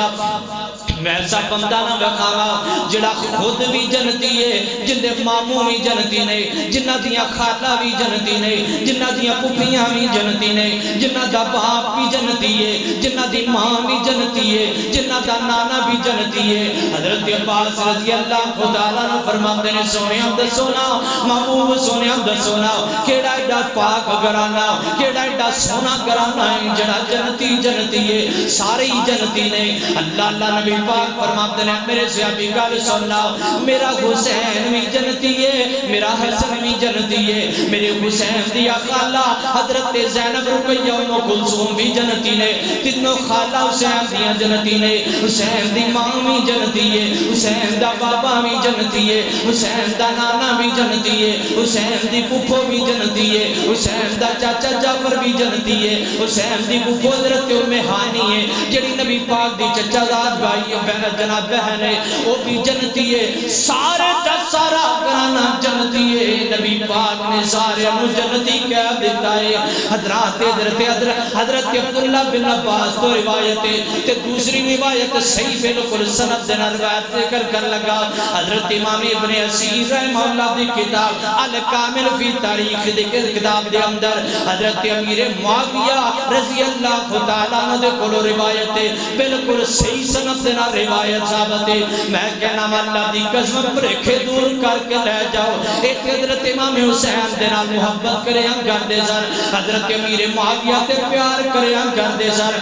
میں ایسا بندہ نہ بکھاوا جڑا خود بھی جنتی ہے جن دے ماموں بھی جنتی نے جنہ دیاں خالہ بھی جنتی نے جنہ دیاں پپیاں بھی جنتی نے جنہ دا باپ بھی جنتی ہے جنہ دی ماں بھی جنتی ہے جنہ دا نانا بھی جنتی ہے حضرت عباس رضی اللہ تعالیٰ نے فرماتے نے سونے ہم دے سونا محبوب سونے ہم دے سونا کیڑا ایڈا پاک گرانا کیڑا ایڈا سونا گرانا ہے جڑا جنتی جنتی ہے سارے جنتی نے اللہ نبی پاک فرماتے ہیں میرے صحابی گل سننا میرا حسین بھی جنتی ہے میرا حسن بھی جنتی ہے میرے حسین دیا خالہ حضرت زینب رقیہ ام کلثوم بھی جنتی نے تینوں خالہ حسین دیا جنتی نے حسین دی ماں بھی جنتی ہے حسین دا بابا بھی جنتی ہے حسین دا نانا بھی جنتی ہے حسین دی پھپھو بھی جنتی ہے حسین دا چاچا جعفر بھی جنتی ہے حسین دی پھپھو حضرت ام ہانی ہے جڑی نبی پاک دی چچا زاد بھائی جناب بہن ہے وہ بھی جنتی ہے سارے دا سارا گرانا جنتی ہے نبی پاک نے سارے انو جنتی کہہ دیتا ہے حضرت عبداللہ بن عباس تو روایت ہے تے دوسری روایت صحیح بلکل سند دینا روایت ذکر کر لگا حضرت امام ابن اسیر رحمہ اللہ دی کتاب الکامل فی تاریخ دی کتاب دے اندر حضرت امیر معاویہ رضی اللہ تعالیٰ عنہ دے کولو روایت ہے بلکل صحیح سند دینا روایت ثابت ہے میں کہنا اللہ دی قسم پریکھے دور کر کے لے جاؤ ایک حضرت امام حسین دینا محبت کرے ہم کر دے سر حضرت امیر معاویہ تے پیار کرے ہم کر دے سر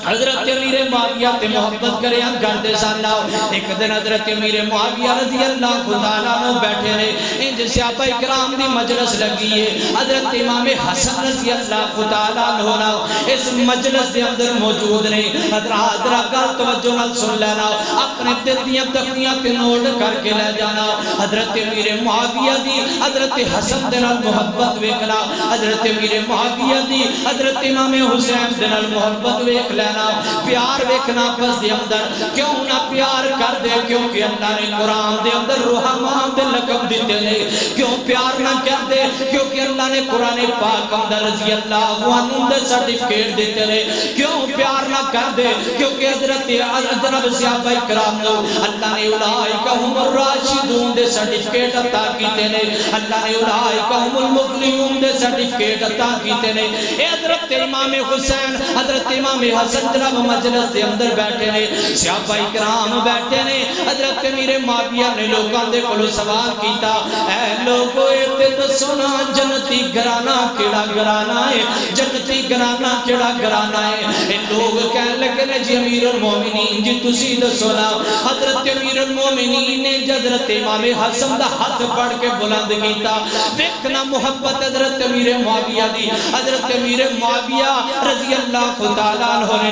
حضرت امیر معاویہ تے محبت کرے ہم کر دے سر ایک دن حضرت امیر معاویہ رضی اللہ تعالیٰ عنہ بیٹھے رہے ان جیسے صحابہ اکرام دی مجلس لگی ہے حضرت امام حسن رضی اللہ تعالیٰ عنہ اس مجلس دے اندر موجود نہیں حضرت توجہ نال سن لینا اپنے دل دیاں تختیاں پہ نوٹ کر کے لے جانا حضرت امیر معاویہ دی حضرت حسن دے نال محبت ویکھنا حضرت امیر معاویہ دی حضرت امام حسین دے نال محبت ویکھ لینا پیار ویکھنا پس دے اندر کیوں نہ پیار کر دے کیونکہ اللہ نے قرآن دے اندر رحمان دے لقب دیتے نے کیوں پیار نہ کر دے کیونکہ اللہ نے قرآن پاک اندر رضی اللہ عنہ دے سرٹیفکیٹ دیتے نے کیوں پیار نہ کر دے کیونکہ حضرت جناب صحابہ اکرام نو اللہ نے اولئک هم الراشدون دے سرٹیفکیٹ عطا کیتے نے اللہ نے اولئک هم المفلحون دے سرٹیفکیٹ عطا کیتے نے اے حضرت امام حسین حضرت امام حسن حسن جناب مجلس دے اندر بیٹھے نے صحابہ کرام بیٹھے نے حضرت امیر معاویہ نے لوگوں دے کولوں سوال کیتا اے لوگو تے دسو نا جنتی گھرانہ کیڑا گھرانہ ہے جنتی گھرانہ کیڑا گھرانہ ہے اے لوگ کہنے لگے نے جی امیر المومنین جی تسی دسو نا حضرت امیر المومنین نے حضرت امام حسن دا ہاتھ پڑھ کے بلند کیتا دیکھنا محبت حضرت امیر معاویہ دی حضرت امیر معاویہ رضی اللہ تعالیٰ عنہ نے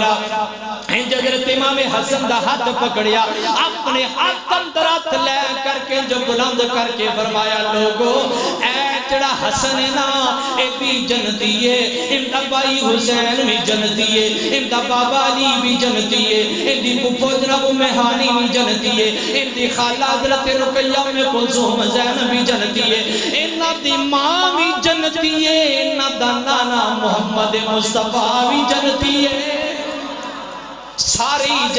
حضرت امام حسن دا ہاتھ پکڑیا اپنے ہاتھ اندر ہاتھ لے کر کے جو بلند کر کے فرمایا لوگو اے جڑا حسن ہے نا اے بھی جنتی ہے امدہ بائی حسین بھی جنتی ہے امدہ بابا علی بھی جنتی ہے امدی پپو جناب مہانی بھی جنتی ہے امدی خالہ حضرت رقیہ میں کلثوم زین بھی جنتی ہے امدہ دی ماں بھی جنتی ہے امدہ نانا محمد مصطفیٰ بھی جنتی ہے ساری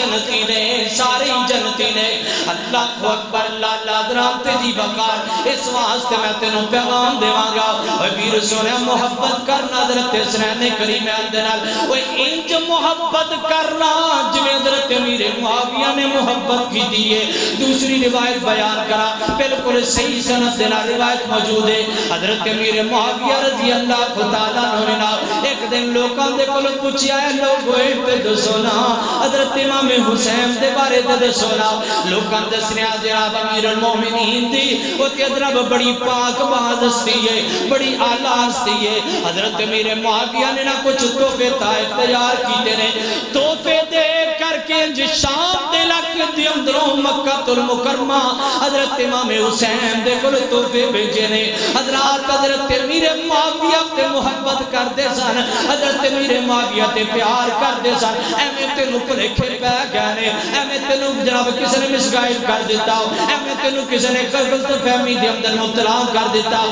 جنتی نے اللہ کو اکبر اللہ درام تیجی بکار اس واسطے میں تینوں پیغام دے مانگا اوہ پیر سونے محبت کرنا حضرت حسین کریم اندنال اوہ انج محبت کرنا جنہیں حضرت امیر معاویہ نے محبت کی دیئے دوسری روایت بیان کرا بلکل صحیح سند دینا روایت موجود ہے حضرت امیر معاویہ رضی اللہ تعالیٰ عنہ ایک دن لوگوں دے کلو پوچھیا ہے لوگوں پہ دو سونا حضرت امام حسین دے بارے دے سونا لوکان دسنیا جناب امیر المومنین دی وہ تی ادرب بڑی پاک باز ہستی ہے بڑی آلہ ہستی ہے حضرت امیر معاویہ نے نہ کچھ تحفے طائف تیار کیتے نے تحفے دے کر کے شام دے لک دی اندروں مکہ المکرمہ حضرت امام حسین دے کل تحفے بھیجے نے حضرت امیر معاویہ تے محبت کر دے سن حضرت امیر معاویہ تے پیار کر دے سن اے تے لکھے پہ گئے اے میں تینوں جناب کسی نے مسگائل کر دیتا اے میں تینوں کسی نے غلط فہمی دے اندر مبتلا کر دیتا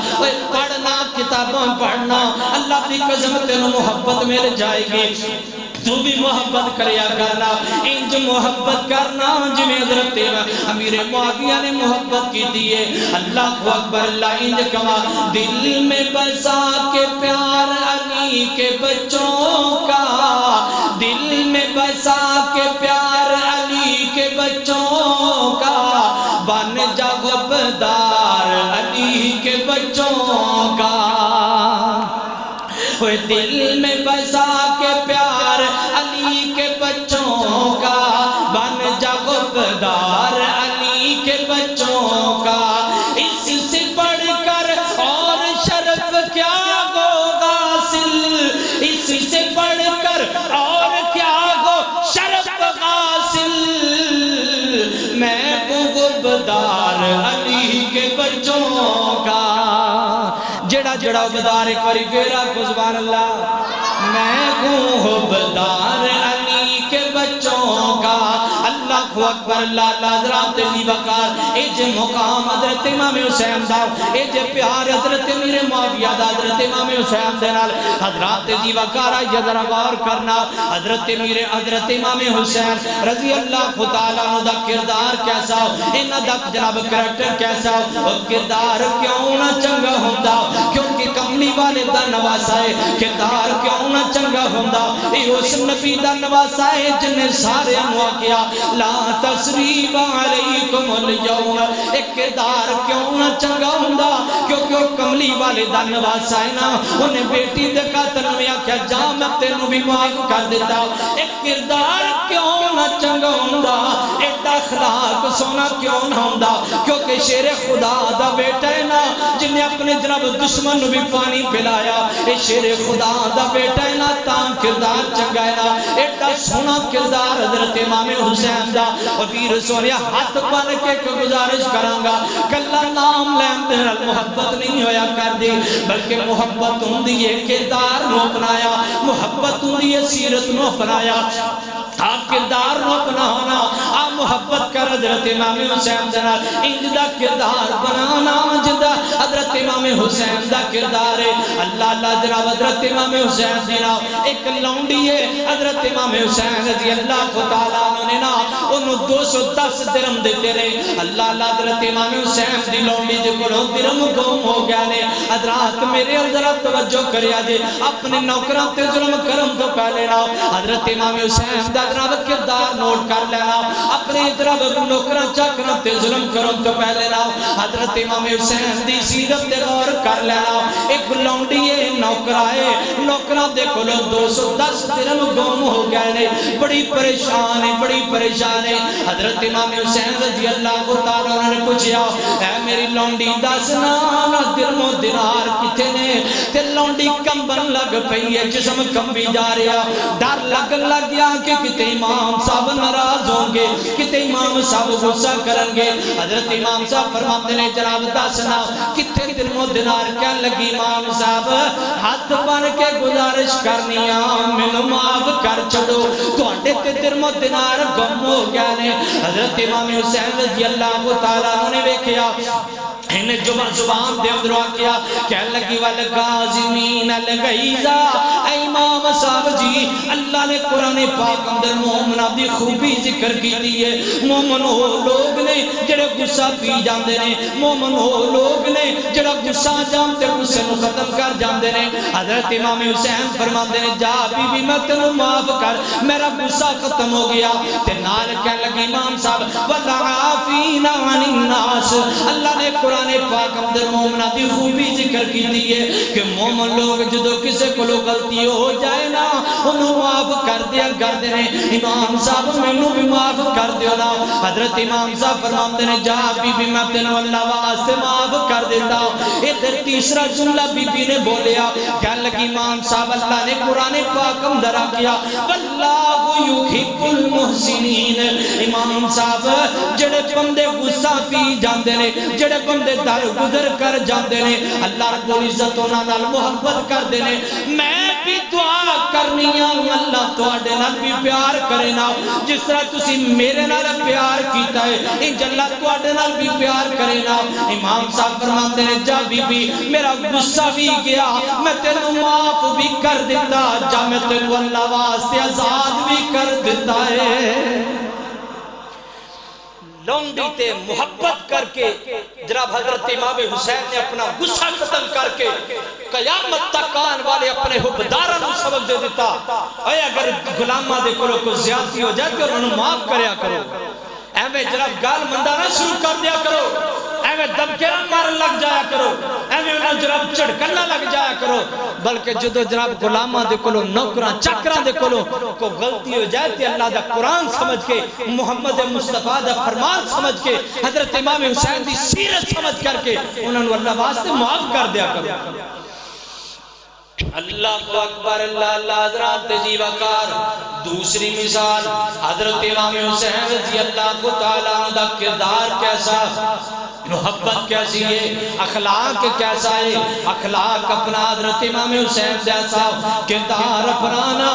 پڑھنا کتابوں پڑھنا اللہ کی قسم تینوں محبت مل جائے گی تو بھی محبت کریا کرنا انج محبت کرنا جنہیں حضرت امیر معاویہ نے محبت کی دیئے اللہ کو اکبر اللہ انج کما دل میں بسا کے پیار علی کے بچوں کا دل میں بسا کے پیار علی کے بچوں کا بن جا غبدار علی کے بچوں کا دل میں بسا کے پیار علی کے بچوں کا بن جا غبدار علی کے بچوں کا اس سے بڑھ کر اور شرف کیا ہوگا حاصل اس سے بڑھ کر اور کیا ہو شرف حاصل میں ہوں غبدار علی کے بچوں کا جڑا جڑا غبدار ایک باری پھیرا کو سبحان اللہ میں ہوں غبدار علی کے بچوں کا اللہ کو اکبر اللہ حضرات علی وقار اے جے مقام حضرت امام حسین دا اے جے پیار حضرت امیر معاویہ دا حضرت امام حسین دے نال حضرات علی وقار آئی ذرا غور کرنا حضرت امام حسین رضی اللہ تعالیٰ عنہ دا کردار کیسا ہو انہ دا جناب کریکٹر کیسا ہو اور کردار کیوں نہ چنگا ہوندہ کیونکہ کملی والے دا نواسا ہے کردار کیوں نہ چنگا ہوندہ اے اس نبی دا نواسا ہے جنہیں سارے انواع کیا لا تسریب علیکم اليوم ایک کردار کیوں نہ چنگا ہوندہ کیونکہ وہ کملی والے دا نواسا ہے نا انہیں بیٹی دے قاتل میں آکھیا جا میں تینوں بھی معاف کر دیتا ایک کردار کیوں نہ چنگا ہوندہ ایک اخلاق سونا کیوں نہ ہوندہ کیونکہ شیر خدا دا بیٹا ہے نا جنہیں اپنے جناب دشمن بھی پانی پلایا اے شیر خدا دا بیٹا ہے نا تاں کردار چنگا ہے نا ایڈا سونا کردار حضرت امام حسین دا اور پیر سونیا ہاتھ بن کے گزارش کرانگا کلا نام لین دے محبت نہیں ہویا کر دی بلکہ محبت ہوں دیئے کردار نو اپنایا محبت ہوں دیئے سیرت نو اپنایا آپ کردار نو اپنا ہونا، آپ محبت کر حضرت امام حسین دنا انجدہ کردار بنانا جدہ حضرت امام حسین دا کردار ہے۔ اللہ اللہ جناب حضرت امام حسین دینا ایک لونڈی ہے، حضرت امام حسین رضی اللہ تعالیٰ نے نا انہوں 210 درم دیتے رہے۔ اللہ اللہ حضرت امام حسین دی لونڈی دے کلوں درم گم ہو گیا نے۔ حضرات میرے حضرت توجہ کریا جے، اپنے نوکران تے ظلم کرم تو پہلے نا حضرت امام حسین دا جناب کردار نوٹ کر لینا، اپنے جناب نوکران چاکران تے ظلم کرم تو پہلے نا حضرت امام حسین دی سیرت تے غور کر لینا۔ ایک لونڈی ہے نوکرائے، نوکران دے کلوں 210 درم گم ہو گئے نے، بڑی پریشان ہے، بڑی پریشان ہے۔ حضرت امام حسین رضی اللہ تعالیٰ نے پوچھا اے میری لونڈی دسنا درم و دینار کتے نے؟ تے لونڈی کمبن لگ پئی ہے، جسم کمبی جا رہا، ڈر لگ گیا کہ کتے امام صاحب ناراض ہوں گے، کتے امام صاحب غصہ کریں گے۔ حضرت امام صاحب فرماتے نے جناب دسنا کتے درم و دینار کیا لگی؟ امام صاحب ہاتھ بن کے گزارش کرنی مینوں معاف کر چھڑو، تواڈے تے درم و دینار گم ہو گیا نے۔ حضرت امام حسین رضی اللہ تعالیٰ نے ویکھیا انہیں زبان دے اندر کیا کہنے لگی والغازمین الغیظا، اے امام صاحب جی اللہ نے قرآن پاک اندر مومنہ دی خوبی ذکر کی دیئے۔ مومن ہو لوگ نے جڑے غصہ پی جاندے نے، مومن ہو لوگ نے جڑا غصہ جانتے غصے نو ختم کر جاندے نے۔ حضرت امام حسین فرماندے نے جا بی بی میں تنو معاف کر، میرا غصہ ختم ہو گیا۔ تے نال کہنے لگی امام صاحب والعافین عن الناس، اللہ نے قرآن پاک اندر مومنہ دی خوبی ذکر کی دیئے کہ مومن لوگ جدو کسے کو لوگ غلطی ہو جائے نا انہوں معاف کر دیا کر دینے۔ امام صاحب میں انہوں بھی معاف کر دیا نا۔ حضرت امام صاحب فرماتے نے جا بی بی میں تینوں اللہ واسطے معاف کر دیتا ہوں۔ ادھر تیسرا جملہ بی بی نے بولیا کہنے لگی امام صاحب اللہ نے قرآن پاک اندر کیا واللہ یحب المحسنین۔ امام صاحب جڑے بندے غصہ پی جاندے نے، جڑے بندے در گزر کر جاندے نے، اللہ رب العزت انہاں نال محبت کر دینے۔ میں بھی دعا کرنی ہوں اللہ تواڈے نال بھی پیار کرے نا، جس طرح تسی میرے نال پیار کیتا ہے انج اللہ تواڈے نال بھی پیار کرے نا۔ امام صاحب فرماتے ہیں جا بی بی میرا غصہ بھی گیا، میں تینوں معاف بھی کر دیتا، جا میں تینوں اللہ واسطے آزاد بھی کر دیتا ہے۔ لونڈی تے محبت کر کے جناب حضرت امام حسین نے اپنا غصہ ختم کر کے قیامت تک آن والے اپنے حبداروں سبق دے دیتا اے اگر غلامہ دے کرو کو زیادتی ہو جائے تو انہوں معاف کریا کرو، ایویں جناب گال مندانا شروع کر دیا کرو، ایویں دبکیاں مارن لگ جایا کرو، ایویں انہوں جناب چڑکنا لگ جایا کرو، بلکہ جدو جناب غلامہ دے کلو نوکران چکران دے کلو کو غلطی ہو جائے تے اللہ دا قرآن سمجھ کے، محمد مصطفیٰ دا فرمان سمجھ کے، حضرت امام حسین دی سیرت سمجھ کر کے انہوں اللہ واسطے معاف کر دیا کرو۔ اللہ اکبر، اللہ اللہ حضرات تجیب وقار۔ دوسری مثال حضرت امام حسین رضی اللہ تعالیٰ عنہ دا کردار کیسا، محبت کیسی ہے، اخلاق کیسا ہے، اخلاق اپنا حضرت امام حسین جیسا، کردار اپنانا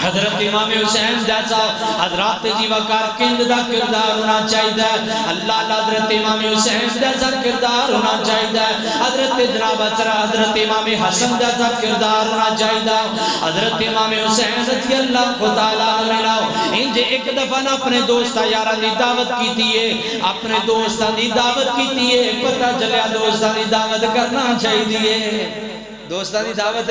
حضرت امام حسین جیسا، حضرات جی وقار کند دا کردار ہونا چاہیدہ ہے، اللہ حضرت امام حسین جیسا کردار ہونا چاہیدہ ہے، حضرت جناب حضرت امام حسن جیسا کردار ہونا چاہیدہ ہے، حضرت امام حسین رضی اللہ تعالیٰ عنہ انجھے ایک دفعہ نا اپنے دوستہ یارہ دی دعوت کی دیئے، اپنے دوستہ دی دعوت کی دیئے، پتہ چلیا دوستہ دی دعوت کرنا چاہیدہ، دوستان دی دعوت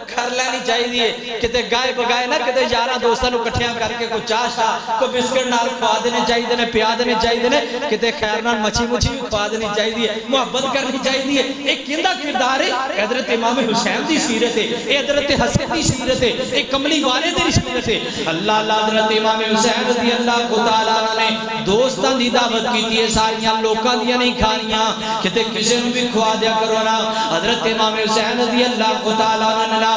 کر لینی چاہیے، کتے گائے بگائے نہ کتے یارہ دوستان کو کٹھیاں کر کے کو چاشا کو بسکٹ نال کھوا دینے چاہیے، پیا دینے چاہیے، کتے خیر نال مچھی مچھی کھوا دینی چاہیے، محبت کرنی چاہیے۔ ایک کندہ کردار ہے حضرت امام حسین دی سیرت ہے، حضرت حسن دی سیرت ہے، ایک کملی والے دی سیرت ہے۔ اللہ حضرت امام حسین رضی اللہ تعالیٰ نے دوستان دی دعوت کی تھی، ساریاں لوکاں دیا نہیں کھانیاں، کتے کسی نے بھی کھوا دیا کرو نا۔ حضرت امام حسین رضی اللہ تعالیٰ عنہ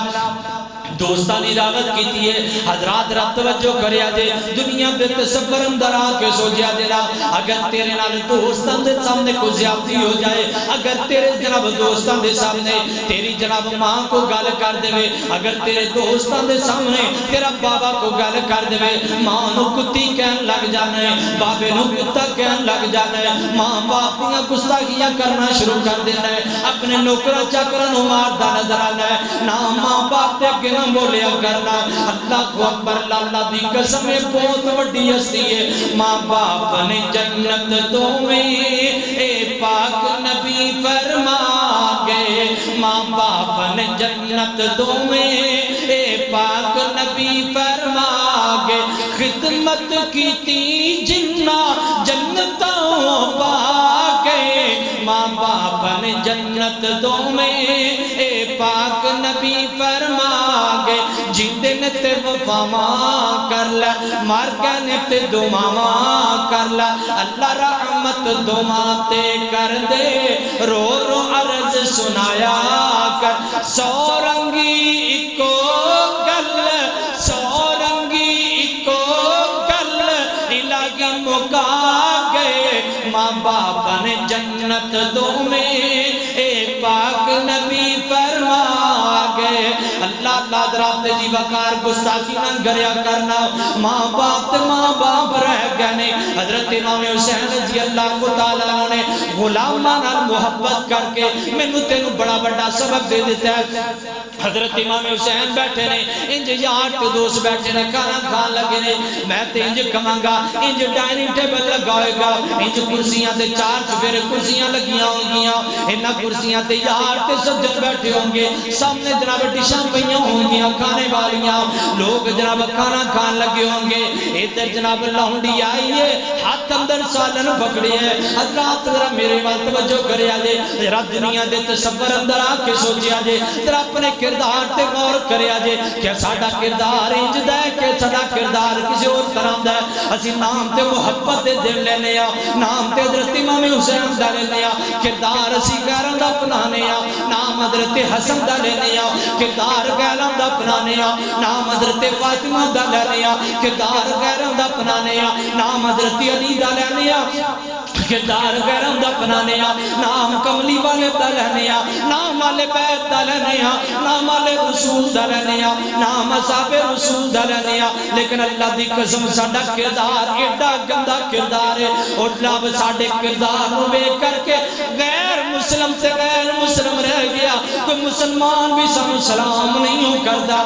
دوستانی دعوت کیتی ہے حضرات رات توجہ کریا جے دنیا دے تصور اندر آ کے سوچیا جے اگر تیرے نال دوستان دے سامنے کوئی زیادتی ہو جائے اگر تیرے جناب دوستان دے سامنے تیری جناب ماں کو گال کر دے اگر تیرے دوستان دے سامنے تیرا بابا کو گال کر دے ماں نو کتی کہن لگ جانا ہے بابے نو کتا کہن لگ جانا ہے ماں باپ دیاں گستاخیاں کرنا شروع کر دینا ہے اپنے نوکرا چاکرا نو ماردا نظر آنا ہے نہ ماں باپ تے گنا بولیا کرنا اللہ کو اکبر اللہ دی قسم بہت وڈی ہستی ہے ماں باپ نے جنت دو میں اے پاک نبی فرما گئے ماں باپ نے جنت دو میں اے پاک نبی فرما گئے خدمت کی تی جنہ جنتوں پا گئے ماں باپ نے جنت دو میں اے پاک نبی فرما گئے جیندے نے تے وفا ماں کر لے مار گئے تے دو ماں کر لے اللہ رحمت دو ماں تے کر دے رو رو عرض سنایا کر سورنگی کو گل سورنگی کو گل الہی مکا گئے ماں باپ نے جنت دو میں اے پاک نبی فرما گئے اللہ اللہ درابط جی وقار گستاخی نہ گریا کرنا ماں باپ رہ گئے حضرت امام حسین رضی اللہ کو تعالیٰ نے غلامانہ محبت کر کے میں نے تینوں بڑا بڑا سبق دے دیتا ہے حضرت امام حسین بیٹھے نے انج یار کے دوست بیٹھے نے کھانا کھان لگے نے میں تے انج کمانگا انج ڈائننگ ٹیبل لگائے گا انج کرسیاں تے چار چفیرے کرسیاں لگیاں ہوں گیاں انہا کرسیاں تے یار تے سجد بیٹھے ہوں گے سامنے جناب ڈشاں پہیاں ہوں گیاں کھانے والیاں لوگ جناب کھانا کھان لگے ہوں گے ادھر جناب لونڈی آئی ہے ہاتھ اندر سالن پکڑی ہے حضرات ذرا میرے وقت توجہ کرے آجے ذرا دنیا دے تصور اندر آ کے سوچے آجے ذرا اپنے کردار تے غور کرے آجے کیا ساڑھا کردار انج دے کہ ساڑھا کردار کسی اور طرح دے اسی نام تے محبت دے دل لینے آ نام تے حضرت امام حسین دا لینے آ کردار اسی غیران دا اپنانے آ نام حضرت حسن دا لینے آ کردار غیران دا اپنانے آ نام حضرت فاطمہ دا لینے آ کردار غیران دا اپنانے آ نام حضرت علی دا لینے آ کردار غیران دا اپنانے آ نام کملی والے دا لینے آ نام والے بیت دا لینے آ نام والے رسول دا لینے آ نام اصحاب رسول دا لینے آ لیکن اللہ دی قسم ساڑھا کردار ایڈا گندہ کردار ہے اور جناب ساڑھے کردار نوے کر کے غیر مسلم سے غیر مسلم رہ گیا کوئی مسلمان بھی سن سلام نہیں ہو کرتا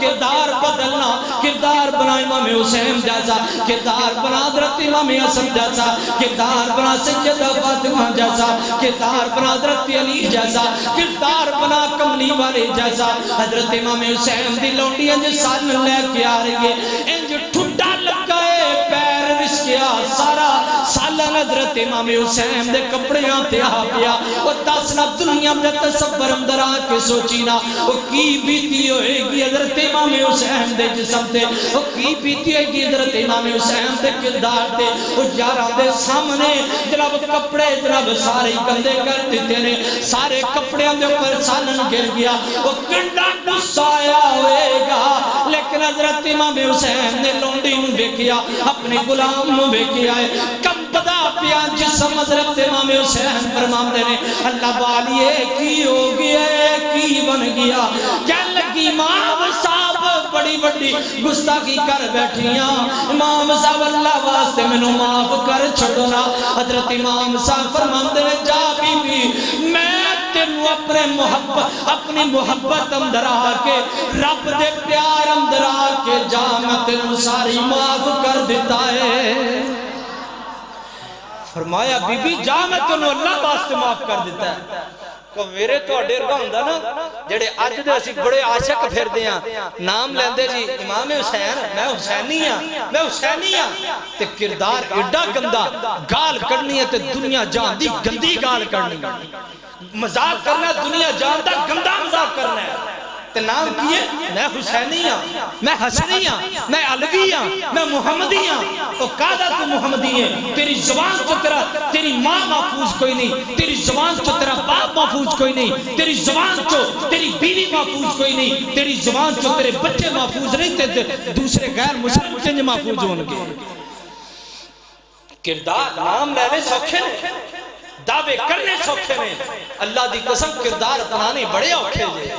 کردار بدلنا کردار بنا امام حسین جیسا کردار بنا حضرت امام حسن جیسا کردار بنا سیدہ فاطمہ جیسا کردار بنا حضرت علی جیسا کردار بنا کملی والے جیسا حضرت امام حسین دی لونڈی انج سال لے کے آ رہی ہے انج ٹھٹا لگائے پیر رس کیا سارا سالن حضرت امام حسین دے کپڑے آتے آ گیا وہ تاسنا دنیا میں تصور اندر آ کے سوچینا وہ کی بیتی ہوئے گی حضرت امام حسین دے جسم تے وہ کی بیتی ہوئے گی حضرت امام حسین دے کردار تے وہ جارہ دے سامنے جناب کپڑے جناب سارے گندے کر دیتے نے سارے کپڑے اندے پر سالن گر گیا وہ کنڈا گسایا ہوئے گا لیکن حضرت امام حسین نے لونڈی نو بیکیا اپنے غلام نو بیکیا ہے کم پدا پیا جسم حضرت امام حسین فرمان دے نے اللہ والیے کی ہو گیا کی بن گیا کیا لگی امام صاحب بڑی بڑی گستاخی کر بیٹھیاں امام صاحب اللہ واسطے میں نو معاف کر چھڑونا حضرت امام صاحب فرمان دے جا بی بی میں تینو اپنی محبت اندر آکے رب دے پیار اندر آکے جا میں تینو ساری معاف کر دیتا ہے فرمایا بی بی جا میں تینو اللہ واسطے معاف کر دیتا ہے کو میرے تو اڈیر گا ہوں دا نا جڑے آج دے اسی بڑے عاشق پھر دیاں نام لیندے جی امام حسین میں حسینی ہاں تے کردار ایڈا گندہ گال کرنی ہے تے دنیا جان دی گندی گال کرنی مذاق کرنا دنیا جان دا گندہ مذاق کرنا ہے تے نام کیے میں حسینی ہاں، میں حسنی ہاں، میں علوی ہاں، میں محمدی ہاں. تو کہا تو محمدی ہے، تیری زبان تو تیری ماں محفوظ کوئی نہیں، تیری زبان تو تیرا باپ محفوظ کوئی نہیں، تیری زبان تو تیری بیوی محفوظ کوئی نہیں، تیری زبان تو تیرے بچے محفوظ نہیں، تے دوسرے غیر مسلم چنج محفوظ ہونگے. کردار نام لینے سوکھے نے، دعوے کرنے سوکھے نے، اللہ دی قسم کردار بنانے بڑے اوکھے دے.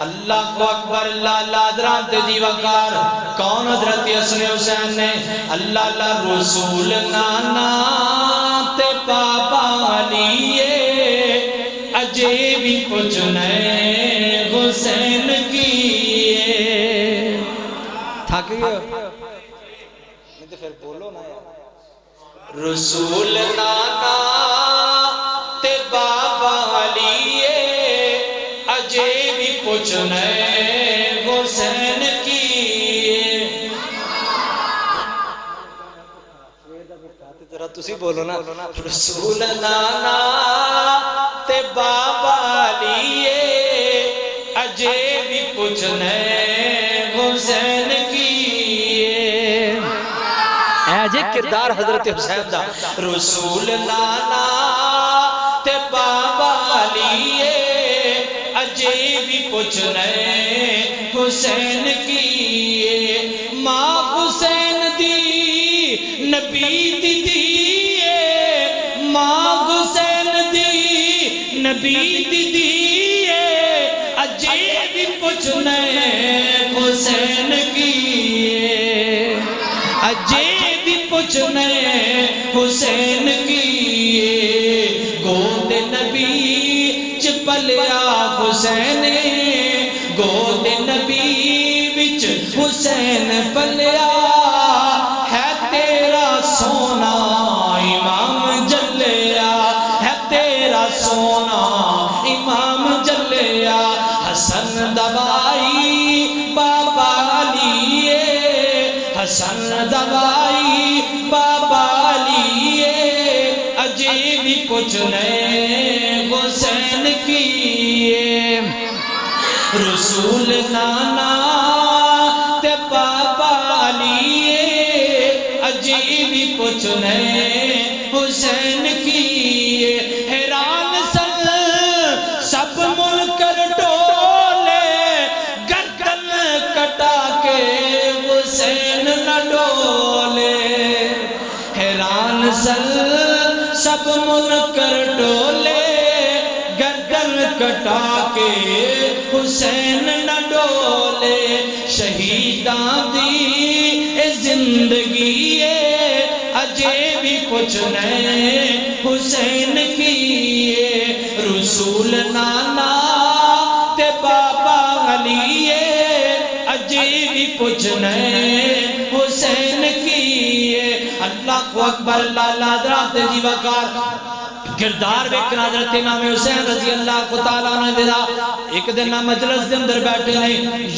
اللہ کو اکبر، اللہ اللہ حضران تیزی وقار. کون حضرت حسن حسین نے؟ اللہ اللہ رسول نانا تے پاپا لیے اجے بھی پچھنے حسین کیے. تھک گئے نہیں تو پھر بولو نا. رسول نانا تے بابا لیے اجے بھی پچھنے حسین کیے. ذرا تسی بولو نا. رسول نانا تے بابا لیے اجے بھی پچھنے حسین کیے. اے جے کردار حضرت حسین دا. رسول نانا تے بابا لیے اجے بھی پچھنے حسین کیے. ماں حسین دی نبی دی دیئے، ماں حسین دی نبی دی دیئے اجے بھی پچھنے حسین کیے. اجے بھی پچھنے حسین کیے. گود نبی چپلیا حسین، گود نبی وچ حسین پلیا. ہے تیرا سونا امام جلیا، ہے تیرا سونا امام جلیا. حسن دبائی بابا لیے، حسن دبائی بابا لیے اجے بھی پچھنے حسین کیے. رسول نانا تے بابا لیے اجے بھی پچھنے حسین کیے. حیران سن سب منکر ڈولے، گردن کٹا کے حسین نہ ڈولے. حیران سن سب منکر ڈولے، گردن کٹا کے حسین نہ ڈولے. شہیدان دی زندگی اجے بھی پچھنے حسین کیے. رسول نانا تے بابا علیے اجے بھی پچھنے حسین کیے. اللہ کو اکبر، اللہ اللہ حضرات جی وقار. کردار ویکھنا حضرت امام حسین رضی اللہ تعالیٰ عنہ دیدا. ایک دن مجلس دے اندر بیٹھے نے،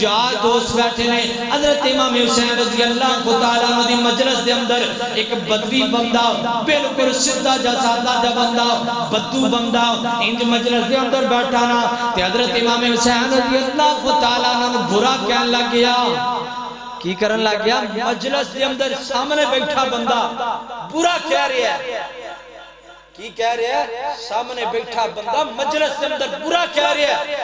یار دوست بیٹھے نے. حضرت امام حسین رضی اللہ تعالیٰ عنہ دی مجلس دے اندر ایک بدوی بندہ، بالکل سدھا جا سادہ جا بندہ، بدو بندہ انج مجلس دے اندر بیٹھا نا. تے حضرت امام حسین رضی اللہ تعالیٰ عنہ برا کہنے لگ گیا. کی کرن لگ گیا؟ مجلس دے اندر سامنے بیٹھا بندہ برا کہہ رہا ہے. کی کہہ رہا ہے؟ سامنے بیٹھا بندہ مجلس کے اندر برا کہہ رہا ہے.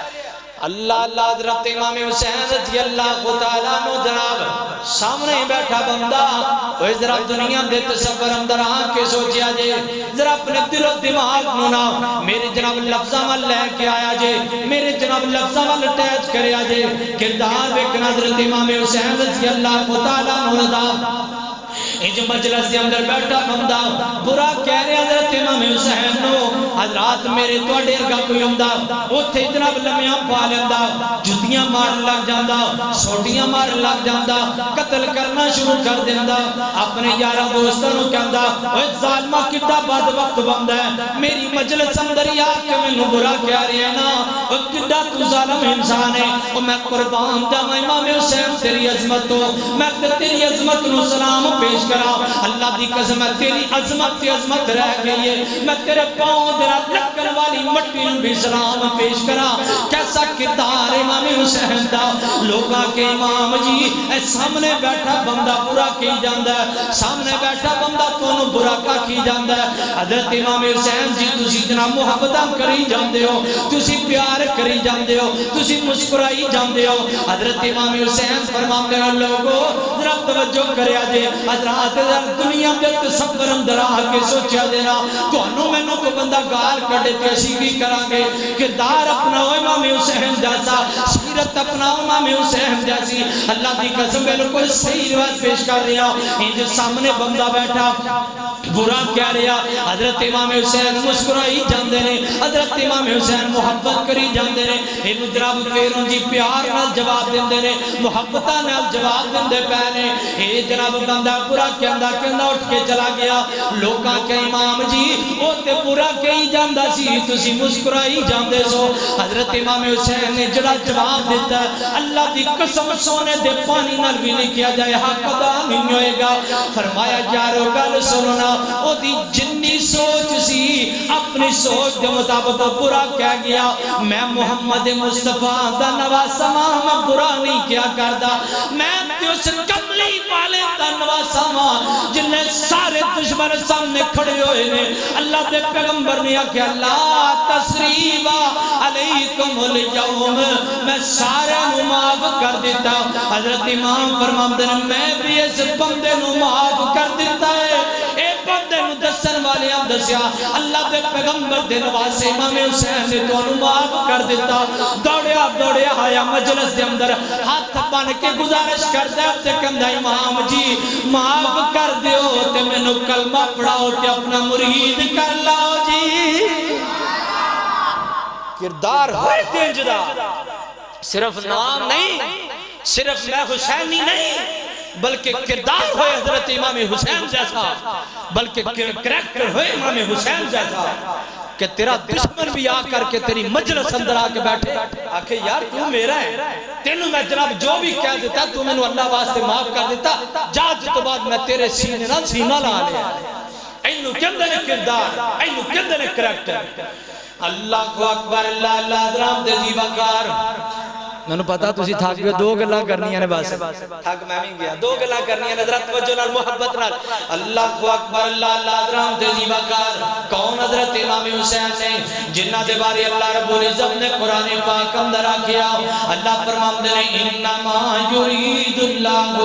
اللہ اللہ حضرت امام حسین رضی اللہ تعالیٰ عنہ جناب سامنے بیٹھا بندہ. وہ ذرا دنیا دے تصور اندر آن کے سوچیا جے، ذرا اپنے دل و دماغ نونا میرے جناب لفظہ وال لے کے آیا جے، میرے جناب لفظہ وال ٹیچ کریا جے. کردار ویکھنا حضرت امام حسین رضی اللہ تعالیٰ عنہ دا. انج مجلس دے اندر بیٹھا بندہ برا کہہ رہے حضرت امام حسین نو. حضرات میرے تو ڈیر گا کوئی ہوں دا اوتھے جناب لمیاں پا لیندہ، جدیاں مار لگ جاندہ، سوٹیاں مار لگ جاندہ، قتل کرنا شروع کر دیندہ. اپنے یارہ دوستانوں کہندہ اوہ ظالمہ کتا بعد وقت بند ہے، میری مجلس اندر یاد کہ میں نو برا کہہ رہے ہیں نا. اوہ کتا تو ظالم انسان ہے. اوہ میں قربان جاؤں امام حسین تیری عظمت ہو، میں تیری عظمت نو سلام پیش کرا. اللہ دی قسم ہے تیری عظمت تی عظمت رہ گئی ہے. میں تیرے پاؤں درہ لکن والی مٹی بھی سلام پیش کرا. کیسا کردار امام حسین دا لوگاں کے امام جی اے سامنے بیٹھا بندہ برا کی جاندہ ہے سامنے بیٹھا بندہ تونوں برا کا کی جاندہ ہے حضرت امام حسین جی تسی جناب محبتاں کری جاندے ہو تسی پیار کری جاندے ہو تسی مسکرائی جاندے ہو حضرت امام حسین فرماتے ہیں لوگو ذرا توجہ کریا جے حضرات دنیا دے تصور اندر آ کے سوچیا دینا تو انہوں میں کو بندہ گال کڑے پیشی کی کرانگے کردار اپنا امام حسین جیسا سیرت اپنا امام حسین جیسی اللہ دی قسم بالکل صحیح روایت پیش کر رہا ان جو سامنے بندہ بیٹھا برا کہہ رہا حضرت امام حسین مسکرائی جاندے نے حضرت امام حسین محبت کری جاندے نے انہوں جناب پیروں جی پیار نال جواب دیندے نے محبتہ نال جواب دیندے پہنے اے جناب بندہ برا کہندہ اٹھ کے چلا گیا لوکاں کے امام جی وہ تے برا کہی جاندہ سی تسی مسکرائی جاندے سو حضرت امام حسین نے جڑا جواب دیتا ہے اللہ دی قسم سونے دے پانی نال بھی نہیں کیا جائے حق ادا نہیں ہوئے گا فرمایا یارو گل سننا او دی جنی سوچ سی اپنی سوچ دے مطابق برا کہہ گیا میں محمد مصطفیٰ دا نواسا میں برا نہیں کیا کردہ میں تے اس کملی والے دا نواسا جن نے سارے دشمن سامنے کھڑے ہوئے نے اللہ دے پیغمبر نے کہ اللہ تسریبا علیکم اليوم میں سارے نو معاف کر دیتا حضرت امام فرماتے ہیں میں بھی اس بندے نو معاف کر دیتا ہے اے بندے نو دسن والے ہم دسیا اللہ دے پیغمبر دے نواسے امام حسین نے تو انو معاف کر دیتا دوڑے آیا مجلس دے اندر ہاتھ بن کے گزارش کر دے تے کندہ امام جی معاف کر دیو تے میں نو کلمہ پڑھاؤ تے اپنا مرید کر لاؤ جی کردار ہوئے تینجدہ صرف نام نہیں صرف میں حسینی نہیں بلکہ کردار ہوئے حضرت امام حسین جیسا بلکہ کریکٹر ہوئے امام حسین جیسا کہ تیرا دشمن بھی آ کر کے تیری مجلس اندر آ کے بیٹھے آکھے یار تو میرا ہے تینوں میں جناب جو بھی کہہ دیتا تو میں نے اللہ واسطے معاف کر دیتا جاج تو بعد میں تیرے سینے نہ سینہ لا لیا اینو کندے نے کردار اینو کندے نے کریکٹر اللہ کو اکبر اللہ اللہ درام دے زیبکار میں نے پتا تسی تھاک گیا دو گلہ کرنی ہے بس تھاک میں بھی گیا دو گلہ کرنی ہے حضرت وجہ نال محبت نال اللہ کو اکبر اللہ اللہ درام تیزی بکار کون حضرت امام حسین نے جنہ دے باری اللہ رب العزت نے قرآن پاک اندر آکیا اللہ فرمام دے انما یرید اللہ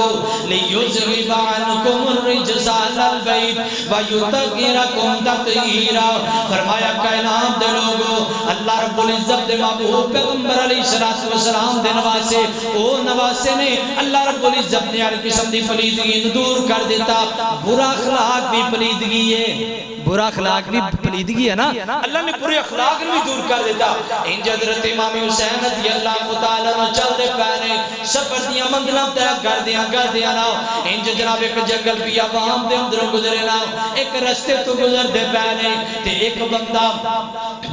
لیذہب عنکم الرجس علی البیت ویطہرکم تطہیرا فرمایا کائنات دے لوگو اللہ رب العزت دے محبوب پیغمبر علیہ السلام دے نواسے او نواسے نے اللہ رب العزت نے ہر قسم دی پلیدگی دور کر دیتا برا اخلاق بھی پلیدگی ہے برا اخلاق بھی پلیدگی ہے نا اللہ نے برے اخلاق بھی دور کر دیتا انج حضرت امام حسین رضی اللہ تعالیٰ نے چل دے پہنے سفر دیا منزلہ طے کر دیا نا انج جناب ایک جنگل بھی عوام دے اندر گزرے نا ایک رستے تو گزر دے پہنے تے ایک بندہ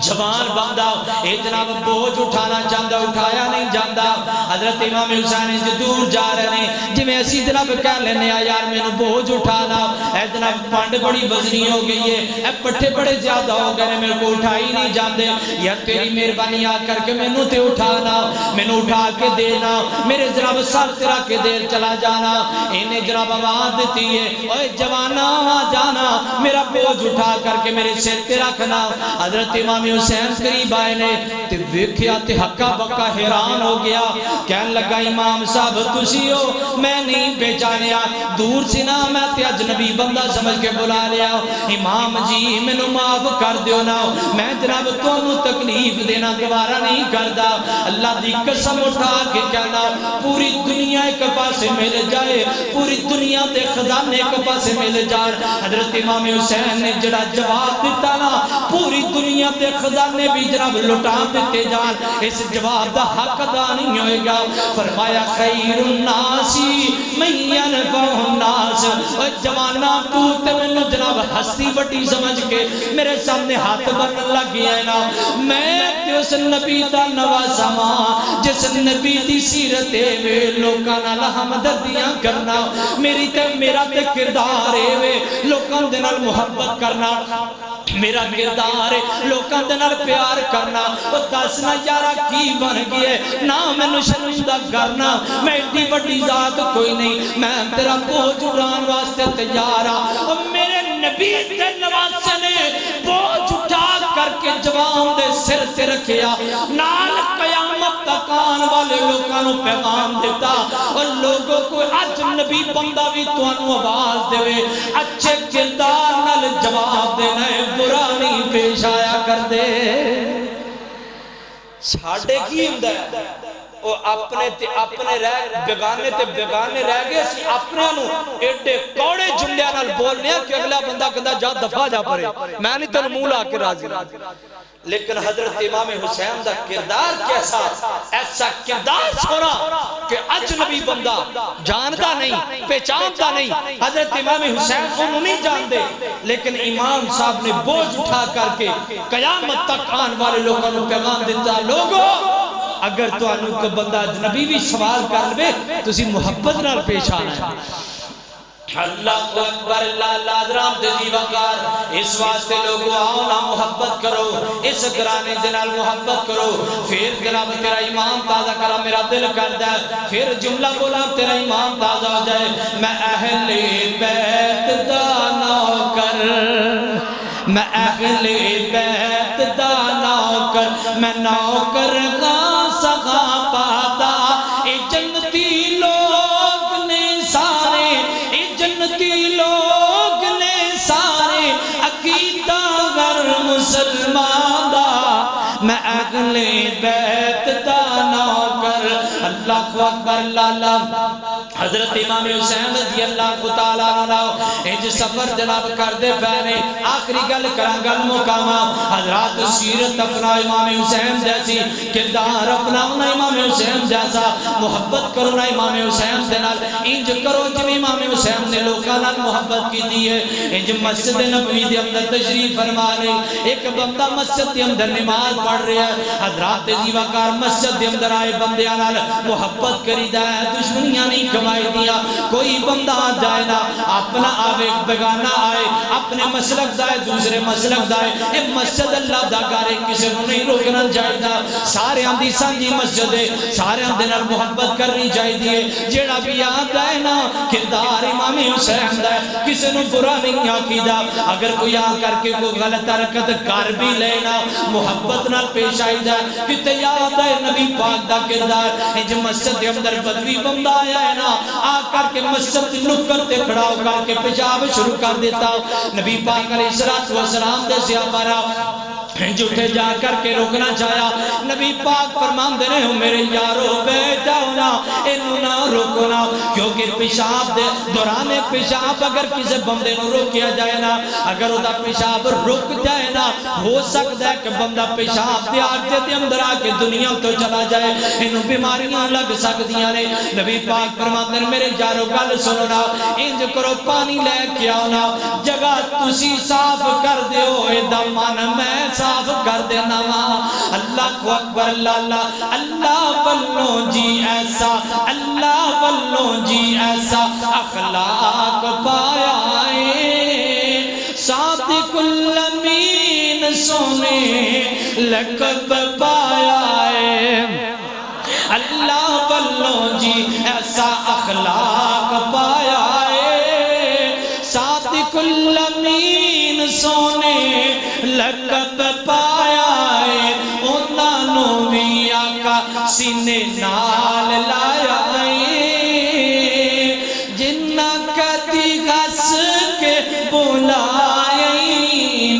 جوان بندہ اے جناب بوجھ اٹھانا چاہتا اٹھایا نہیں جاندہ حضرت امام حسین جو دور جا رہے ہیں جی میں اسی جناب کہہ لینے آیا یار میں نے بوجھ اٹھانا اے جناب پانڈ بڑی وزنی ہو گئی ہے اے پٹھے بڑے زیادہ ہو گئے میرے کو اٹھائی نہیں جاندے یار تیری مہربانی آ کر کے میں نے تے اٹھانا میں نے اٹھا کے دینا میرے جناب سر تیرا کے دیر چلا جانا انہیں جناب آواز دیتی ہے اوہ جوانا جانا میرا بوجھ اٹھا کر کے میرے سر تے رکھنا حضرت امام حسین قریب آئے نے تے ویکھیا تے حقا بکا حیران ہو گیا کہنے لگا امام صاحب تسی ہو میں نہیں پہچانیا دور سے نہ میں تے اجنبی بندہ سمجھ کے بلا لیا امام جی میں نو معاف کر دیو نا میں جناب تونوں تکلیف دینا دوبارہ نہیں کردا اللہ دی قسم اٹھا کے کہنا پوری دنیا ایک پاسے مل جائے پوری دنیا دے خزانے ایک پاسے مل جائے حضرت امام حسین نے جڑا جواب دیتا نا پوری دنیا دے خزانے بھی جناب لٹا دیتے جان اس جواب دا حق ادا نہیں ہوئے گا فرمایا خیر الناسی من ینفع الناس جوانا تو تے میں نے جناب ہستی بٹی سمجھ کے میرے سامنے ہاتھ بن لگی ہے نا میں تے اس نبی دا نواسا ماں جس نبی دی سیرت وے لوکاں نال ہمدردیاں کرنا میری تے میرا تے کردار وے لوکاں دے نال محبت کرنا میرا کردار ہے لوکاں دے نال پیار کرنا او دسنا یارا کی بن گئے نہ مینوں شرمندہ کرنا میں ایڈی بڑی ذات کوئی نہیں میں تیرا بوجھ اٹھان واسطے تیار ہاں او میرے نبی تے نواسے نے بوجھ اٹھا کر کے جوان دے سر تے رکھیا نال قیامت تک آن والے لوکاں نو پیغام دیتا اور لوگوں کو اج نبی بندہ بھی تانوں آواز دے اچھے کردار نال جواب دینا ہے برا نہیں پیش آیا کر دے ساڑھے کی ہندہ ہے وہ اپنے رہ بیگانے تے بیگانے رہ گئے سی اپنے انہوں ایڈے کوڑے جملے نال بولنے کہ اگلا بندہ کندہ جا دفعہ جا پڑے میں نہیں تنو مولا کے راضی لیکن حضرت امام حسین دا کردار کیسا ایسا کردار سونا کہ اجنبی بندہ جانتا نہیں پہچانتا نہیں حضرت امام حسین کو نہیں جان دے لیکن امام صاحب نے بوجھ اٹھا کر کے قیامت تک آن والے لوگوں نے پیغام دیتا لوگوں اگر تو انہوں کو بندہ اجنبی بھی سوال کر لے تو اسی محبت نال پیش آنا ہے اللہ اکبر اللہ حضرام دلی وقار اس واسطے لوگوں آؤ نہ محبت کرو اس گرانے دنال محبت کرو پھر جناب تیرا ایمان تازہ کرا میرا دل کر دے پھر جملہ بولا تیرا ایمان تازہ ہو جائے میں اہل بیت دا نوکر میں اہل بیت دا نوکر میں نوکر کا سخا پاتا اے جنتی لوگ نے سارے اے جنتی لوگ نے سارے عقیدہ گر مسلمان دا میں اہل بیت دا نوکر اللہ اکبر اللہ حضرت امام حسین رضی اللہ تعالیٰ عنہ انج سفر جناب کر دے پہنے آخری گل کرانگل مقامہ حضرات سیرت اپنا امام حسین جیسی کردار اپنا امام حسین جیسا محبت کرنا امام حسین دنال انج کرو جب امام حسین نے لوکانا محبت کی دیئے انج مسجد نبوی دے اندر تشریف فرمانے ایک بندہ مسجد دے اندر نماز پڑھ رہا ہے حضرات دیوکار مسجد دے اندر آئے بندیاں نال محبت کری دائے دشمنیاں نہیں کمائی دیا کوئی بندہ جائے نا اپنا آوے بگانا آئے اپنے مسلک دائے دوسرے مسلک دائے اے مسجد اللہ دا گارے کسی کو نہیں روکنا جائے دا سارے اندھی سانجی مسجد ہے سارے اندھی نال محبت کرنی جائے دیئے جیڑا بھی یاد آئے نا کردار امام حسین دائے کسی نے برا نہیں آکیدہ اگر کوئی آ کر کے کوئی غلط حرکت کر بھی لینا محبت نال پیش آئی جائے کتے یاد آئے نبی پاک دا کردار انج مسجد اندر بدوی بندہ آیا ہے نا آ کر کے مسجد نکر تے کھڑا ہو کر کے پیشاب شروع کر دیتا نبی پاک علیہ السلام دے سیابارا جھوٹے جا کر کے روکنا چاہیا نبی پاک فرمان دینے ہوں میرے یارو بیٹھ جاؤ نا انہوں نہ روکو نا کیونکہ پیشاب دے دورانے پیشاب اگر کسی بندے نو روکیا جائے نا اگر ادا پیشاب رک جائے نا ہو سکتا ہے کہ بندہ پیشاب دے آج دے اندر آکے دنیا تو چلا جائے انہوں بیماریاں لگ سکتیاں نے نبی پاک فرمان دینے میرے یارو گل سنو نا انج کرو پانی لے کے آؤ نا جگہ تسی صاف کر دے ہوئے دمان میں صاف کر دینا اللہ کو اکبر اللہ اللہ واللوں جی ایسا اللہ واللوں جی ایسا اخلاق پایا ہے صادق الامین سونے لقب پایا ہے اللہ واللوں جی ایسا اخلاق پایا ہے صادق الامین سونے لقب پایا ہے انہوں بھی آقا سینے نال لایا ہے جنہ کتی غس کے بلائے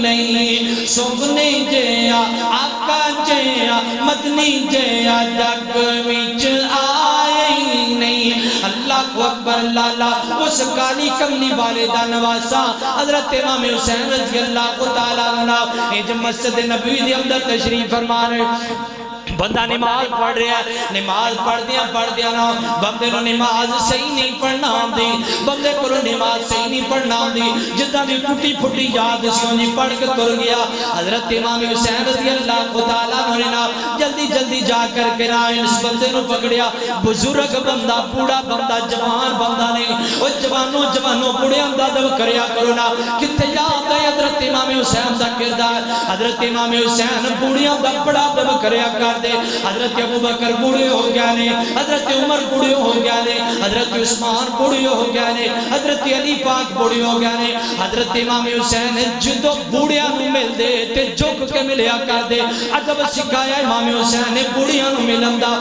نہیں سبنے جیا آقا جیا مدنی جیا جگ وچ آئے نہیں اللہ کو اکبر اللہ اس کالی کملی والے دا نواسا حضرت امام حسین رضی اللہ تعالیٰ عنہ ایج مسجد نبوی دے اندر تشریف فرما رہے بندہ نماز پڑھ رہا ہے، نماز پڑھ دیا نا بندے نو نماز صحیح نہیں پڑھنا آندی، بندے کو نماز صحیح نہیں پڑھنا آندی، جدہ دی ٹوٹی پھٹی یاد سیوں جی پڑھ کے تر گیا۔ حضرت امام حسین رضی اللہ تعالیٰ عنہ جلدی جلدی جا کر کے نا اس بندے نو پکڑیا، بزرگ بندہ بوڑا بندہ جوان بندہ نہیں، وہ جوانوں بوڑے اندازہ کریا کرو نا، کتے یاد ہے حضرت امام حسین دا کردار، حضرت امام حسین بوڑیاں دا بڑا دب کریا کر دے، حضرت ابو بکر بوڑے ہو گیا نے، حضرت عمر بوڑے ہو گیا نے، حضرت عثمان بوڑے ہو گیا نے، حضرت علی پاک بوڑے ہو گیا نے، حضرت امام حسین جدو بوڑیاں نو مل دے تے جھک کے ملیا کر دے، ادب سکھایا امام حسین نے بوڑیاں نو ملن دا،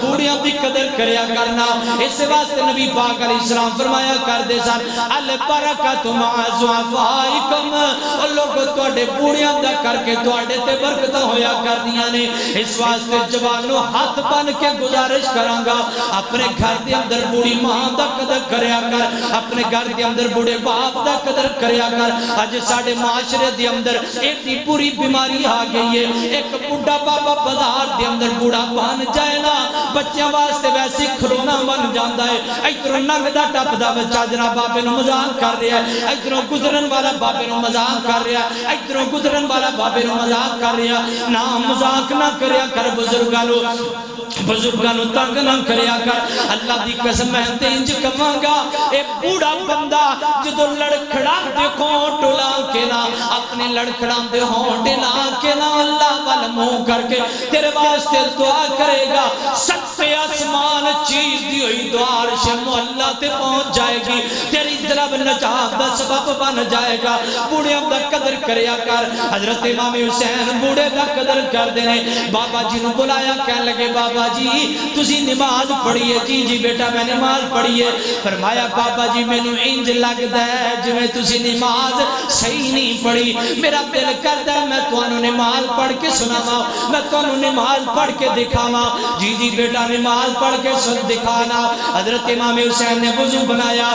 بوڑیاں دی قدر کریا کرنا، اس واسطے نبی پاک علیہ السلام فرمایا کر دے سن البرکۃ مع ضعفائکم، اور لوگوں تواڈے بوڑیاں دا کر کے تواڈے تے برکتاں ہویا کر دیاں نے۔ اس واسطے جوانوں ہاتھ بن کے گزارش کراں گا، اپنے گھر دے اندر بوڑھی ماں دا قدر کریا کر، اپنے گھر دے اندر بوڑھے باپ دا قدر کریا کر۔ اج ساڈے معاشرے دے اندر ایڈی بری بیماری آ گئی ہے، ایک بوڑھا بابا بازار دے اندر بوڑھا بن جائے نا بچیاں واسطے ویسی کھلونا بن جاندا ہے، ادھروں لنگدا ٹپدا بچہ جناب بابے نو مذاق کر رہا ہے، ادھروں گزرن والا بابے نو مذاق کر رہا ہے، ادھروں گزرن والا بابے نو مذاق کر رہا ہے۔ نا مذاق نہ کریا کر بزرگانو تنگ نہ کریا کر، اللہ دی قسم میں انج کہاں گا، اے بوڑھا بندہ جدو لڑکھڑا دے ہونٹ لا کے نا، اپنے لڑکھڑا دے ہونٹ لا کے نا اللہ والا منہ کر کے تیرے واسطے دعا کرے گا، ستے آسمان چیز دی ہوئی دعا عرش معلیٰ تے پہنچ جائے گی، تیری طرف نجات دا سبب بن جائے گا۔ بوڑھے دا قدر کریا کر، حضرت امام حسین بوڑھے دا قدر کر دینے، بابا جی نو بلایا کہنے لگے بابا جی تسی نماز پڑھیے، جی جی بیٹا میں نماز پڑھیے، فرمایا بابا جی میں نو انج لگدا ہے جو تسی نماز صحیح نہیں پڑھی، میرا دل کردا ہے میں تانوں نماز پڑھ کے سناواں، میں تانوں نماز پڑھ کے دکھاواں، جی جی بیٹا نماز پڑھ کے دکھانا۔ حضرت امام حسین نے وضو بنایا،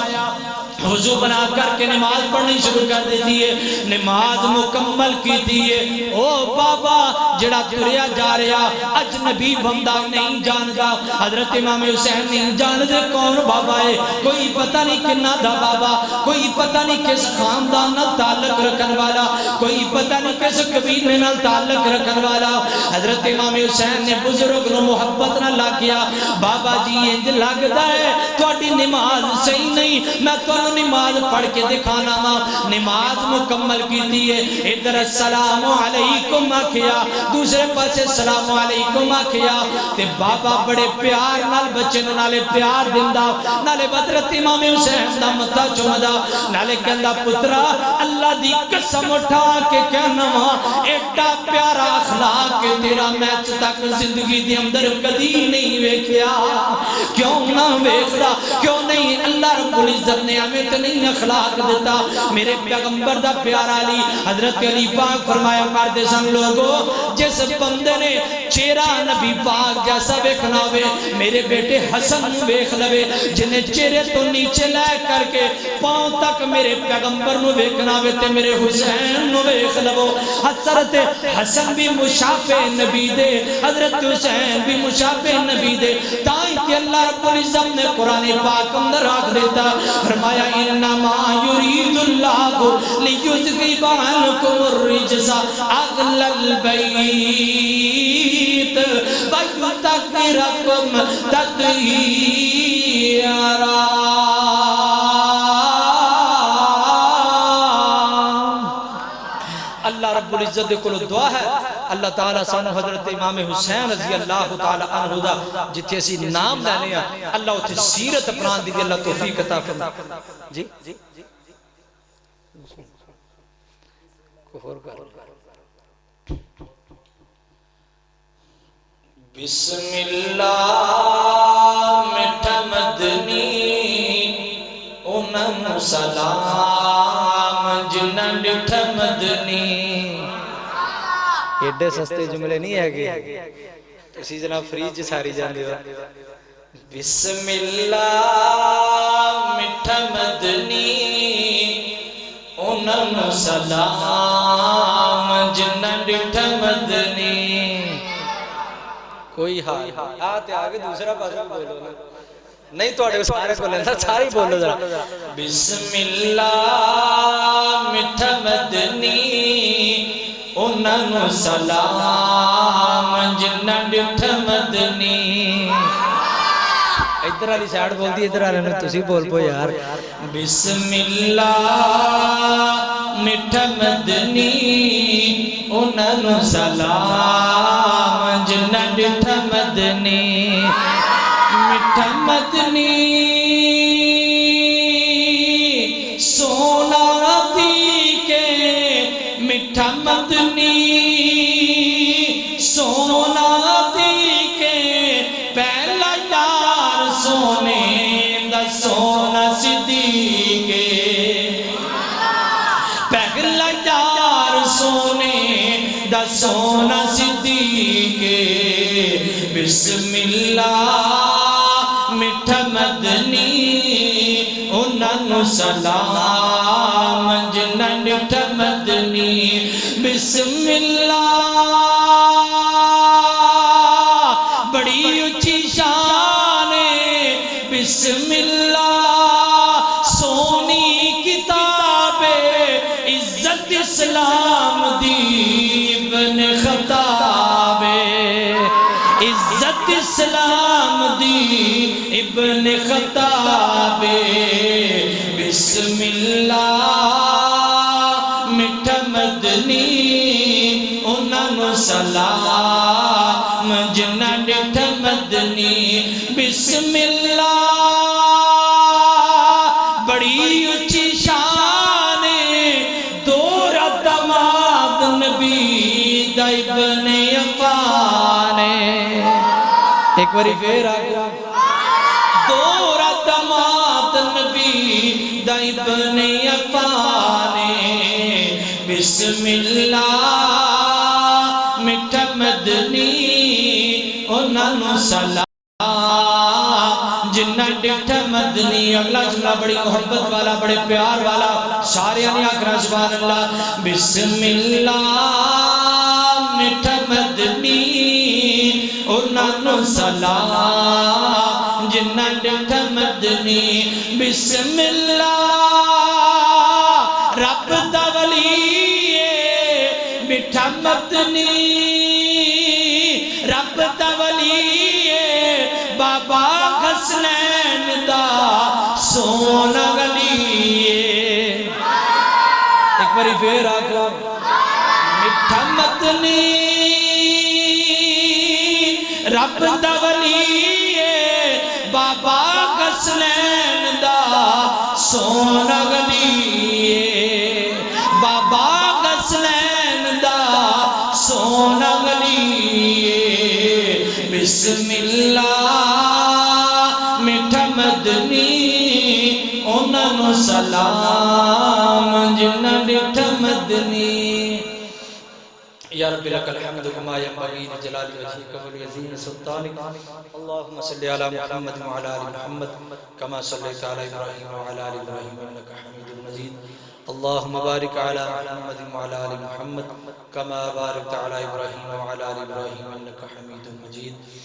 وضو بنا کر کے نماز پڑھنی شروع کر دیتی ہے، نماز مکمل کی دیئے۔ او بابا جڑا تریا جا رہا اجنبی بندہ نہیں جاندا، حضرت امام حسین نہیں جاندے کون بابا ہے، کوئی پتہ نہیں کنہ دا بابا، کوئی پتہ نہیں کس خاندان نال تعلق رکھن والا، کوئی پتہ نہیں کس قبیلے نال تعلق رکھن والا۔ حضرت امام حسین نے بزرگ نو محبت نہ لاگیا، بابا جی انج لگدا ہے تواڈی نماز صحیح نہیں، میں تانوں نماز پڑھ کے دکھانا ماں۔ نماز مکمل کی دیئے، ادھر السلام علیکم آکھیا، دوسرے پاس السلام علیکم آکھیا، تے بابا بڑے پیار نال بچے نالے پیار دندا، نالے حضرت امام حسین دا متھا چومدا، نالے کہندا پترا اللہ دی قسم اٹھا کے کہنا ماں ایڈا پیارا اخلاق کے تیرا میچ تک زندگی دی اندر کدی نہیں ویکھیا، کیوں نہ ویکھدا، کیوں نہیں اللہ رب العزت نے ہمیں نہیں اخلاق دیتا۔ میرے پیغمبر دا پیارا علی حضرت علی پاک فرمایا کردے سن لوگوں جس بندے نے چہرہ نبی پاک جیسا ویکھنا ہوئے میرے بیٹے حسن ویکھ لوے، جنہیں چہرے تو نیچے لے کر کے پاؤں تک میرے پیغمبر نو ویکھنا ہوئے تے میرے حسین نو ویکھ لو۔ حضرت حسن بھی مشابہ نبی دے، حضرت حسین بھی مشابہ نبی دے، تائیں کہ اللہ رب العزت نے قرآن پاک اندر آکھ دیتا فرمایا انما یرید اللہ لیذہب عنکم الرجس اہل البیت ویطہرکم تطہیرا۔ اللہ رب العزت دے کولو دعا ہے اللہ تعالیٰ سانو حضرت امام حسین رضی اللہ تعالیٰ عنہ دا جتھے اسی نام لینے ہیں اللہ اتھے سیرت اپنان دی اللہ توفیق عطا فرما۔ جی بسم اللہ مٹھا مدنی انہم سلام جنہ مٹھا مدنی۔ ایڈے سستے جملے نہیں ہے گے اسی جناب فریج ساری جان دے بسم اللہ مٹھا مدنی انہم سلام، جنہ ڈٹھا مدنی کوئی حال آتے آگے دوسرا پاسا بولو نا نہیں توڑے سارے کو لینا ساری بولو ذرا بسم اللہ مٹھا مدنی انہوں سلام جنہ ڈٹھا مدنی ادھر والی سائیڈ بول دی ادھر والے تسی بول پو یار بسم اللہ مٹھا مدنی انہوں سلام جنہ ڈٹھا مدنی مٹھا مدنی سونا دی کے مٹھا مدنی سونا دی کے پہلا یار سونے دا سونا صدیقے پہلا یار سونے دا سونا صدیقے بسم اللہ مٹھا مدنی انہوں سلام جنہ ڈٹھا مدنی بسم اللہ بڑی اچھی شان بسم اللہ سونی کتاب عزت اسلام دی ابن خطاب عزت اسلام دی ابن خطاب بسم اللہ مٹھا مدنی انہوں سلام جنہ ڈٹھا مدنی بسم اللہ بڑی اچھی شان دورہ دماد نبی دا ابن عفان ایک باری پھر آگیا دورہ دماد نبی دا ابن عفان بسم اللہ مٹھا مدنی انہوں سلام جنہ ڈٹھا مدنی اگلا جملہ بڑی محبت والا بڑے پیار والا سارے آنے آکرہ سبحان اللہ بسم اللہ مٹھا مدنی انہوں سلام جنہ ڈٹھا مدنی بسم اللہ رب دا ولی مٹھا مدنی رب دا ولی بابا حسنین دا سونا ولی ایک باری پھر آگا مٹھا مدنی رب دا ولی بابا حسنین دا سونا ولی بابا حسنین دا سونا ولی بسم اللہ مٹھا مدنی انہوں سلام جنہ ڈٹھا مدنی یا رب لک الحمد کما ینبغی لجلال وجهک ولعظیم سلطانک اللهم صل علی محمد وعلی آل محمد کما صلیت علی ابراہیم وعلی آل ابراہیم انک حمید مجید اللهم بارک علی محمد وعلی آل محمد کما بارکت علی ابراہیم وعلی آل ابراہیم انک حمید مجید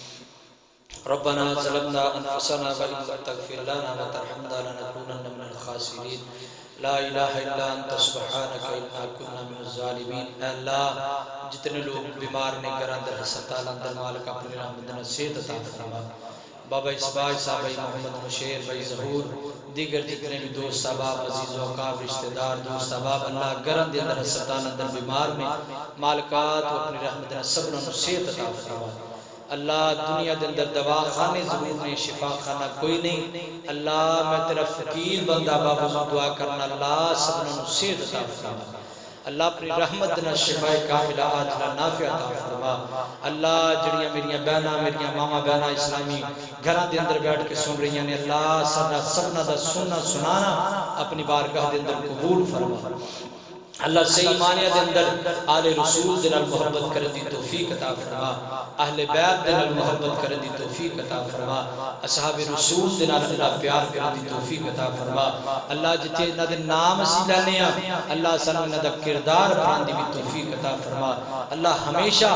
ربنا ظلمنا انفسنا وان لم تغفر لنا وترحمنا لنكونن من الخاسرین لا الہ الا انت سبحانک انا کنا من الظالمین اے اللہ جتنے لوگ بیمار نے گر اندر ہسپتال اندر مالک اپنی رحمت نصیحت عطا فرما بابا اسباج صاحب محمد مشیر بھائی ظہور دیگر جتنے بھی دوست احباب عزیز و اقاب رشتہ دار دوست احباب اللہ گر اندر ہسپتال اندر بیمار میں مالکات و اپنی رحمت نصیحت عطا فرما اللہ دنیا دے اندر دوا خانے ضرور نہیں شفا خانہ کوئی نہیں اللہ میں تیرا فقیر بندہ بابا دعا کرنا اللہ سبنا نصیحت عطا فرما اللہ اپنی رحمت نہ شفا کاملہ آجلہ نافع عطا فرما اللہ جڑیاں میریاں بہنہ میریاں ماما بہنہ اسلامی گھران دے اندر بیٹھ کے سن رہی ہیں اللہ سبنا دا سننا سنانا اپنی بارگاہ دے اندر قبول فرما اللہ صحیح معنی دے اندر آل رسول دے نال محبت کرن دی توفیق عطا فرما، اہل بیت دے نال محبت کرن دی توفیق عطا فرما، اصحاب رسول دے نال اللہ پیار کرن دی توفیق عطا فرما۔ اللہ جتھے انہاں دے نام اسی لینے ہاں اللہ سانوں انہاں دا کردار اپنان دی بھی توفیق عطا فرما۔ اللہ ہمیشہ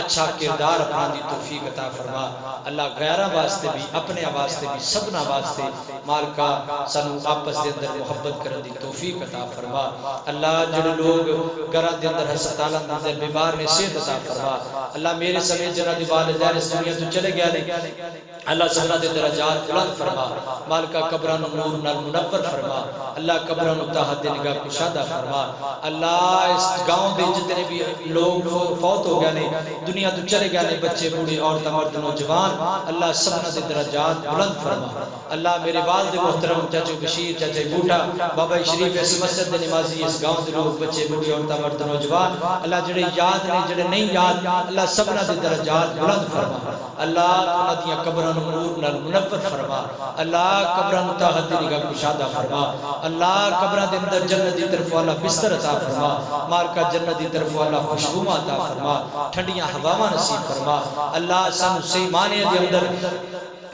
اچھا کردار اپنان دی توفیق عطا فرما۔ اللہ غیرہ واسطے بھی اپنے واسطے بھی سبنا واسطے مالکا سانوں آپس دے اندر محبت کرن دی توفیق عطا فرما۔ اللہ جڑے لوگ گھراں دے اندر ہسپتالاں دے اندر بیمار نے صحت عطا فرما۔ اللہ میرے سمیت جنہاں دے والدین اس دنیا تو چلے گئے نے اللہ سبحانہ دے درجات بلند فرما، مالکا قبراں نوں نور نال منور فرما، اللہ قبراں نوں تحت نگاہ کشادہ فرما۔ اللہ اس گاؤں دے جتنے بھی لوگ فوت ہو گئے نے دنیا تو چلے گئے نے بچے بوڑھے عورتاں مرد نوجوان اللہ سبحانہ دے درجات بلند فرما۔ اللہ میرے والد محترم چاچو بشیر چاچے بوٹا بابا شریف اس مسجد دے نمازی اس گاؤں دے لوگ بچے بوڑھے عورتاں مرد نوجوان اللہ جڑے یاد نے جڑے نہیں یاد اللہ سبحانہ دے درجات بلند فرما۔ اللہ انہاں دیاں قبراں نوں نور نال منور فرما، اللہ قبراں نوں تحت نگاہ کشادہ فرما، اللہ قبراں دے اندر جنت دی طرف والا بستر عطا فرما، مالکا جنت دی طرف والا خوشبو عطا فرما، ٹھنڈیاں ہواواں نصیب فرما۔ اللہ سانوں صحیح معنی دے اندر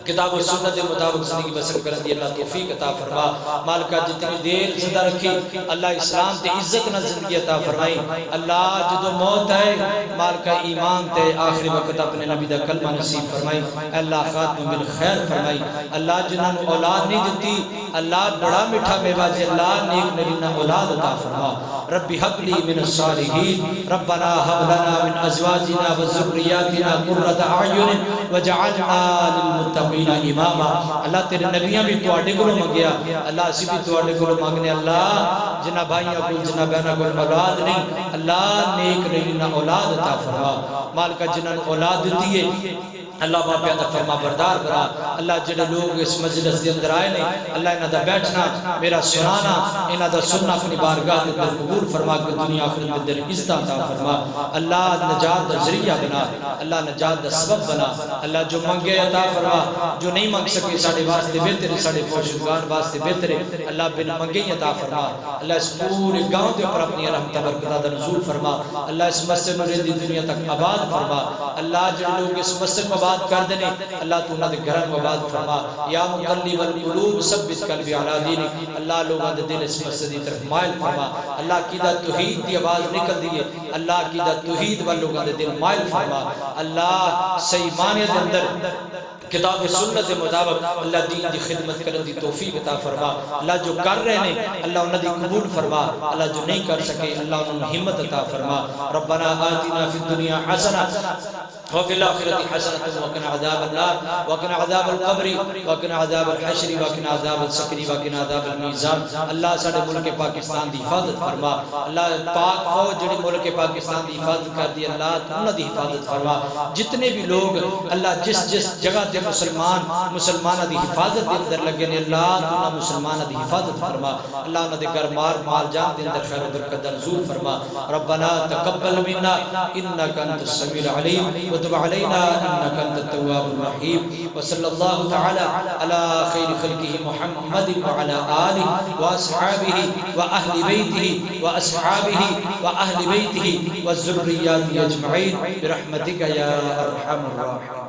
کتاب و سنت کے مطابق زندگی بسر کرن دی اللہ توفیق عطا فرما۔ مالکا جتنی دیر زندہ رکھی اللہ اسلام تے عزت نہ زندگی عطا فرمائی۔ اللہ جدو موت ہے مالکا ایمان تے آخری وقت اپنے نبی دا کلمہ نصیب فرمائی، اللہ خاتم بالخیر فرمائی۔ اللہ جنہاں نو اولاد نہیں دیتی اللہ بڑا میٹھا میوہ جے اللہ نیک نرینہ اولاد عطا فرما۔ ربی حب لی من الصالحین ربنا حب لنا من ازواجنا و ذریاتنا قرۃ اعین وجعلنا للمتقین اماما۔ اللہ تیرے نبیاں بھی تواڈے کولوں منگیا اللہ اسی بھی تواڈے کولوں مانگنے اللہ جنہ بھائیاں کول جنہ بہناں کول اولاد نہیں اللہ نیک نرینہ اولاد عطا فرما۔ مالکا جنہاں نوں اولاد دتی ہے اللہ باپیاں دا فرما بردار بنا۔ اللہ جڑے لوگ اس مجلس دے اندر آئے نے اللہ انہاں دا بیٹھنا میرا سنانا انہاں دا سننا اپنی بارگاہ دے اندر قبول فرما کے دنیا آخرت دے اندر عزت عطا فرما۔ اللہ نجات دا ذریعہ بنا، اللہ نجات دا سبب بنا۔ اللہ جو منگے عطا فرما، جو نہیں منگ سکے ساڈے واسطے بہتر ہے، ساڈے فوجگان واسطے بہتر ہے، اللہ بن منگے ہی عطا فرما۔ اللہ اس پورے گاؤں دے اوپر اپنی رحمت برکتاں دا نزول فرما۔ اللہ اس مسجد نوں رہندی دنیا تک آباد فرما۔ اللہ جو لوگ اس مسجد کو آباد کر دینے اللہ تو انہاں دے گھراں کو آباد فرما۔ یا مقلب القلوب ثبت قلبی علی دینک، اللہ لوگاں دے دل اس مسجد دی طرف مائل فرما۔ اللہ عقیدہ توحید دی آواز نکل دیئے، اللہ عقیدہ توحید والے لوگاں دے دل مائل فرما۔ اللہ صحیح معنی دے اندر کتاب سنت کے مطابق اللہ دین دی خدمت کرن دی توفیق عطا فرما۔ اللہ جو کر رہے ہیں اللہ انہاں دی قبول فرما، اللہ جو نہیں کر سکے اللہ انہاں ہمت عطا فرما۔ ربنا آتنا فی الدنیا حسنہ وفي الآخرة حسنة وقنا عذاب النار وقنا عذاب القبر وقنا عذاب الحشر وقنا عذاب السكر وقنا عذاب الميزان۔ اللہ ساڈے ملک پاکستان دی حفاظت فرما۔ اللہ پاک فوج جڑی ملک پاکستان دی حفاظت کر دی اللہ انہاں دی حفاظت فرما۔ جتنے بھی لوگ اللہ جس جس جگہ تے مسلماناں دی حفاظت دے اندر لگے نے اللہ انہاں مسلماناں دی حفاظت فرما۔ اللہ انہاں دے گھر مال جان دے اندر خیر و برکت نزول فرما۔ ربنا تقبل منا انك انت السميع العليم وتب علينا انك انت التواب الرحيم وصلى الله تعالى على خير خلقه محمد وعلى اله واصحابه واهل بيته واصحابه واهل بيته والذريات اجمعين برحمتك يا ارحم الراحمين۔